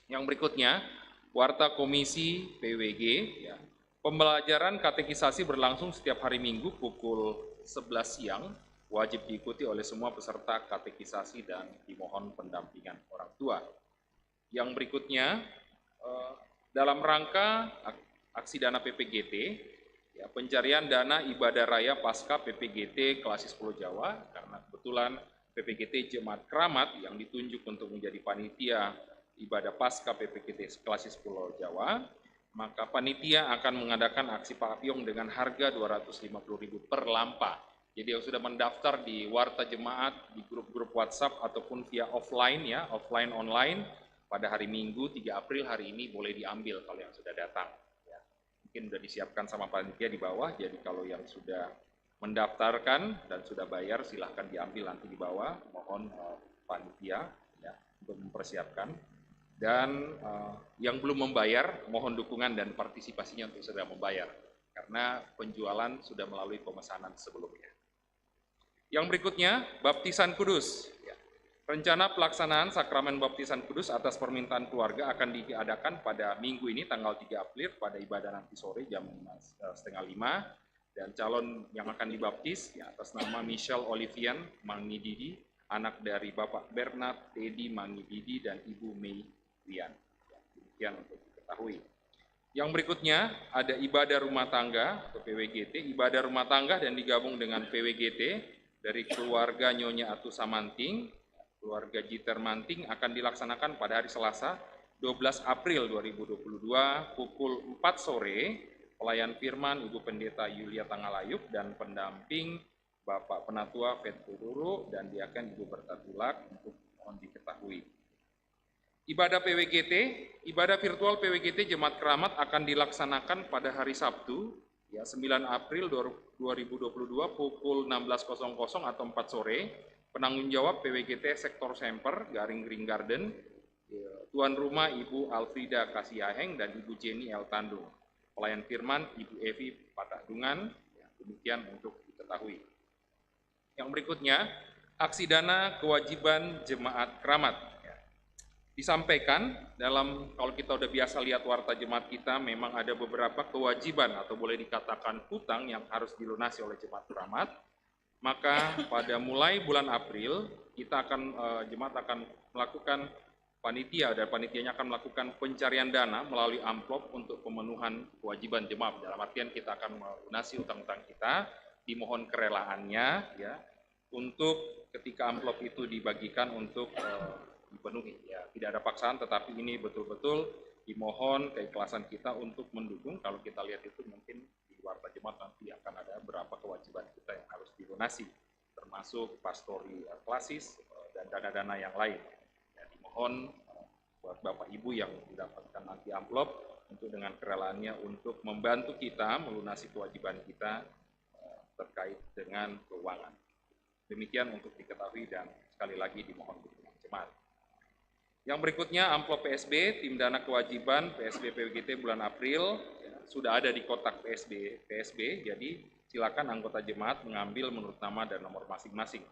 Yang berikutnya, warta Komisi PWG, ya. Pembelajaran katekisasi berlangsung setiap hari Minggu pukul 11 siang, wajib diikuti oleh semua peserta katekisasi dan dimohon pendampingan orang tua. Yang berikutnya, dalam rangka aksi dana PPGT, ya, pencarian dana ibadah raya pasca PPGT Klasis Pulau Jawa, karena kebetulan PPGT Jemaat Keramat yang ditunjuk untuk menjadi panitia ibadah pasca PPGT Klasis Pulau Jawa, maka panitia akan mengadakan aksi payung dengan harga 250.000 per lampa. Jadi yang sudah mendaftar di warta jemaat, di grup-grup WhatsApp ataupun via offline, ya, offline online, pada hari Minggu 3 April hari ini boleh diambil kalau yang sudah datang. Mungkin sudah disiapkan sama panitia di bawah, jadi kalau yang sudah mendaftarkan dan sudah bayar silahkan diambil nanti di bawah. Mohon panitia, ya, untuk mempersiapkan. Dan yang belum membayar mohon dukungan dan partisipasinya untuk segera membayar, karena penjualan sudah melalui pemesanan sebelumnya. Yang berikutnya, baptisan kudus. Ya. Rencana pelaksanaan sakramen baptisan kudus atas permintaan keluarga akan diadakan pada minggu ini tanggal 3 April pada ibadah nanti sore jam 4:30 Dan calon yang akan dibaptis ya, atas nama Michelle Olivian Mangididi, anak dari Bapak Bernard Teddy Mangididi dan Ibu Mei Wian. Demikian untuk diketahui. Yang berikutnya ada ibadah rumah tangga atau PWGT, ibadah rumah tangga dan digabung dengan PWGT dari keluarga Nyonya Atusa Manting, keluarga Jiter Manting akan dilaksanakan pada hari Selasa 12 April 2022 pukul 4 sore. Pelayan firman Ibu Pendeta Yulia Tangalayuk dan pendamping Bapak Penatua Fettururu dan diakan Ibu Bertatulak untuk mohon diketahui. Ibadah PWGT, ibadah virtual PWGT Jemaat Keramat akan dilaksanakan pada hari Sabtu, ya 9 April 2022 pukul 16.00 atau 4 sore. Penanggung jawab PWGT Sektor Semper, Garing Green Garden, tuan rumah Ibu Alfrida Kasihaheng dan Ibu Jenny L. Tandung. Pelayan firman Ibu Evi Patadungan, ya, demikian untuk diketahui. Yang berikutnya, aksi dana kewajiban jemaat keramat. Ya. Disampaikan dalam, kalau kita udah biasa lihat warta jemaat kita, memang ada beberapa kewajiban atau boleh dikatakan hutang yang harus dilunasi oleh jemaat keramat. Maka pada mulai bulan April, kita akan jemaat akan melakukan panitia dan panitianya akan melakukan pencarian dana melalui amplop untuk pemenuhan kewajiban jemaat. Dalam artian kita akan melunasi utang-utang kita, dimohon kerelaannya ya untuk ketika amplop itu dibagikan untuk dipenuhi. Ya, tidak ada paksaan, tetapi ini betul-betul dimohon keikhlasan kita untuk mendukung. Kalau kita lihat itu mungkin di warta jemaat nanti akan ada berapa kewajiban kita yang harus dilunasi, termasuk pastori klasis dan dana-dana yang lain. Mohon buat Bapak Ibu yang mendapatkan nanti amplop untuk dengan kerelaannya untuk membantu kita melunasi kewajiban kita terkait dengan keuangan. Demikian untuk diketahui dan sekali lagi dimohon dukungan jemaat. Yang berikutnya amplop PSB, tim dana kewajiban PSB PWGT bulan April ya, sudah ada di kotak PSB, jadi silakan anggota jemaat mengambil menurut nama dan nomor masing-masing.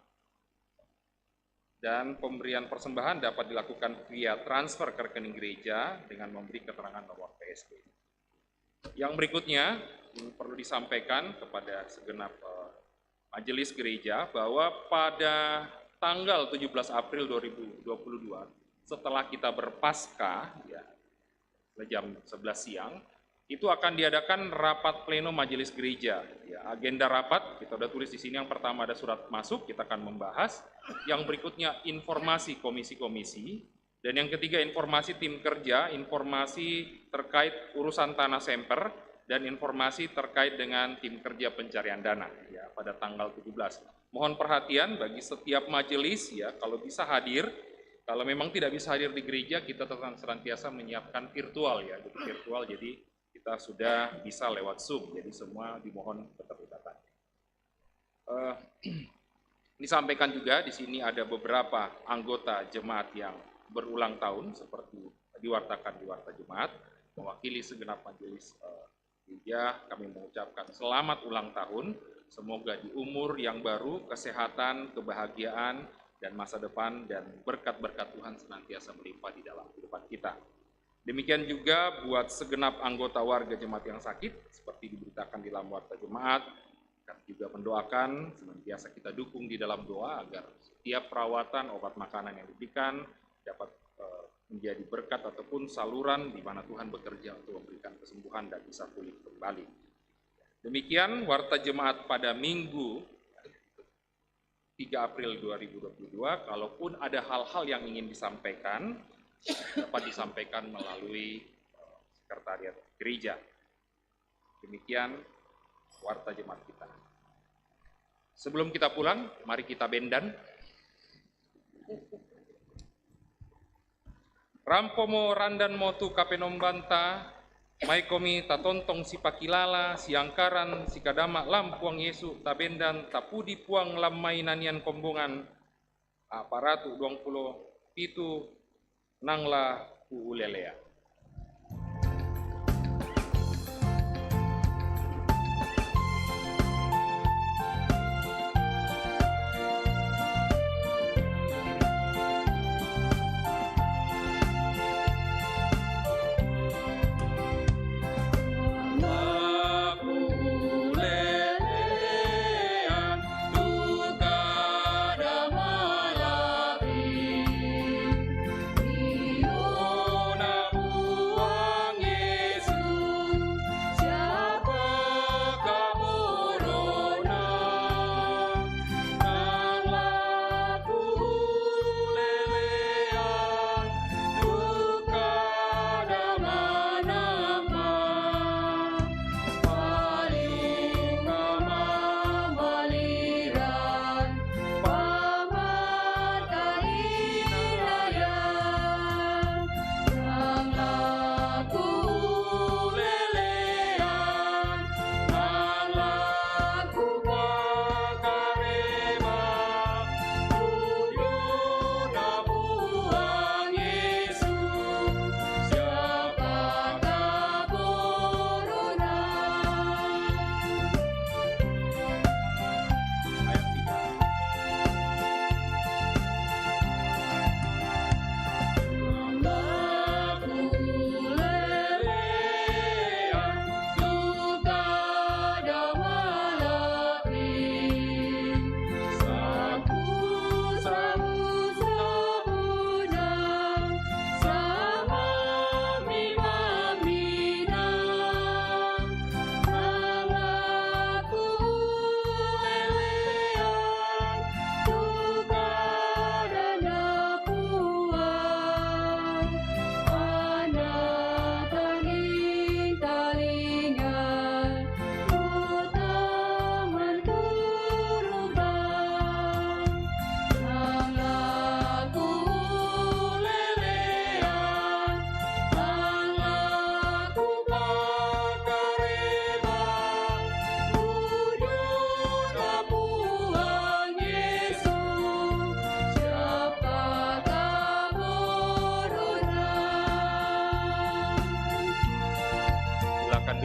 Dan pemberian persembahan dapat dilakukan via transfer ke rekening gereja dengan memberi keterangan nomor PSB. Yang berikutnya perlu disampaikan kepada segenap majelis gereja bahwa pada tanggal 17 April 2022 setelah kita berpaskah ya, jam 11 siang itu akan diadakan rapat pleno majelis gereja. Ya, agenda rapat kita udah tulis di sini. Yang pertama ada surat masuk, kita akan membahas. Yang berikutnya informasi komisi-komisi, dan yang ketiga informasi tim kerja, informasi terkait urusan tanah semper, dan informasi terkait dengan tim kerja pencarian dana. Ya, pada tanggal 17. Mohon perhatian bagi setiap majelis ya, kalau bisa hadir. Kalau memang tidak bisa hadir di gereja, kita tetap senantiasa menyiapkan virtual ya, virtual jadi kita sudah bisa lewat Zoom, jadi semua dimohon keterlibatan. Disampaikan juga di sini ada beberapa anggota jemaat yang berulang tahun, seperti diwartakan di warta jemaat, mewakili segenap majelis gereja, kami mengucapkan selamat ulang tahun, semoga di umur yang baru, kesehatan, kebahagiaan, dan masa depan, dan berkat-berkat Tuhan senantiasa melimpah di dalam kehidupan kita. Demikian juga buat segenap anggota warga jemaat yang sakit, seperti diberitakan di dalam warta jemaat, dan juga mendoakan, senantiasa kita dukung di dalam doa agar setiap perawatan, obat makanan yang diberikan dapat menjadi berkat ataupun saluran di mana Tuhan bekerja untuk memberikan kesembuhan dan bisa pulih kembali. Demikian warta jemaat pada Minggu 3 April 2022, kalaupun ada hal-hal yang ingin disampaikan, dapat disampaikan melalui sekretariat gereja. Demikian warta jemaat kita. Sebelum kita pulang, mari kita bendan. Rampomo randan motu kapenombanta, maikomi tatontong si pakilala, siangkaran, si kadama lampuang Yesu, tabendan, tapudi puang lamai nanian kombongan, aparatu 27 nangla uulelea.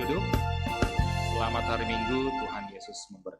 duduk. Selamat hari Minggu, Tuhan Yesus memberkati.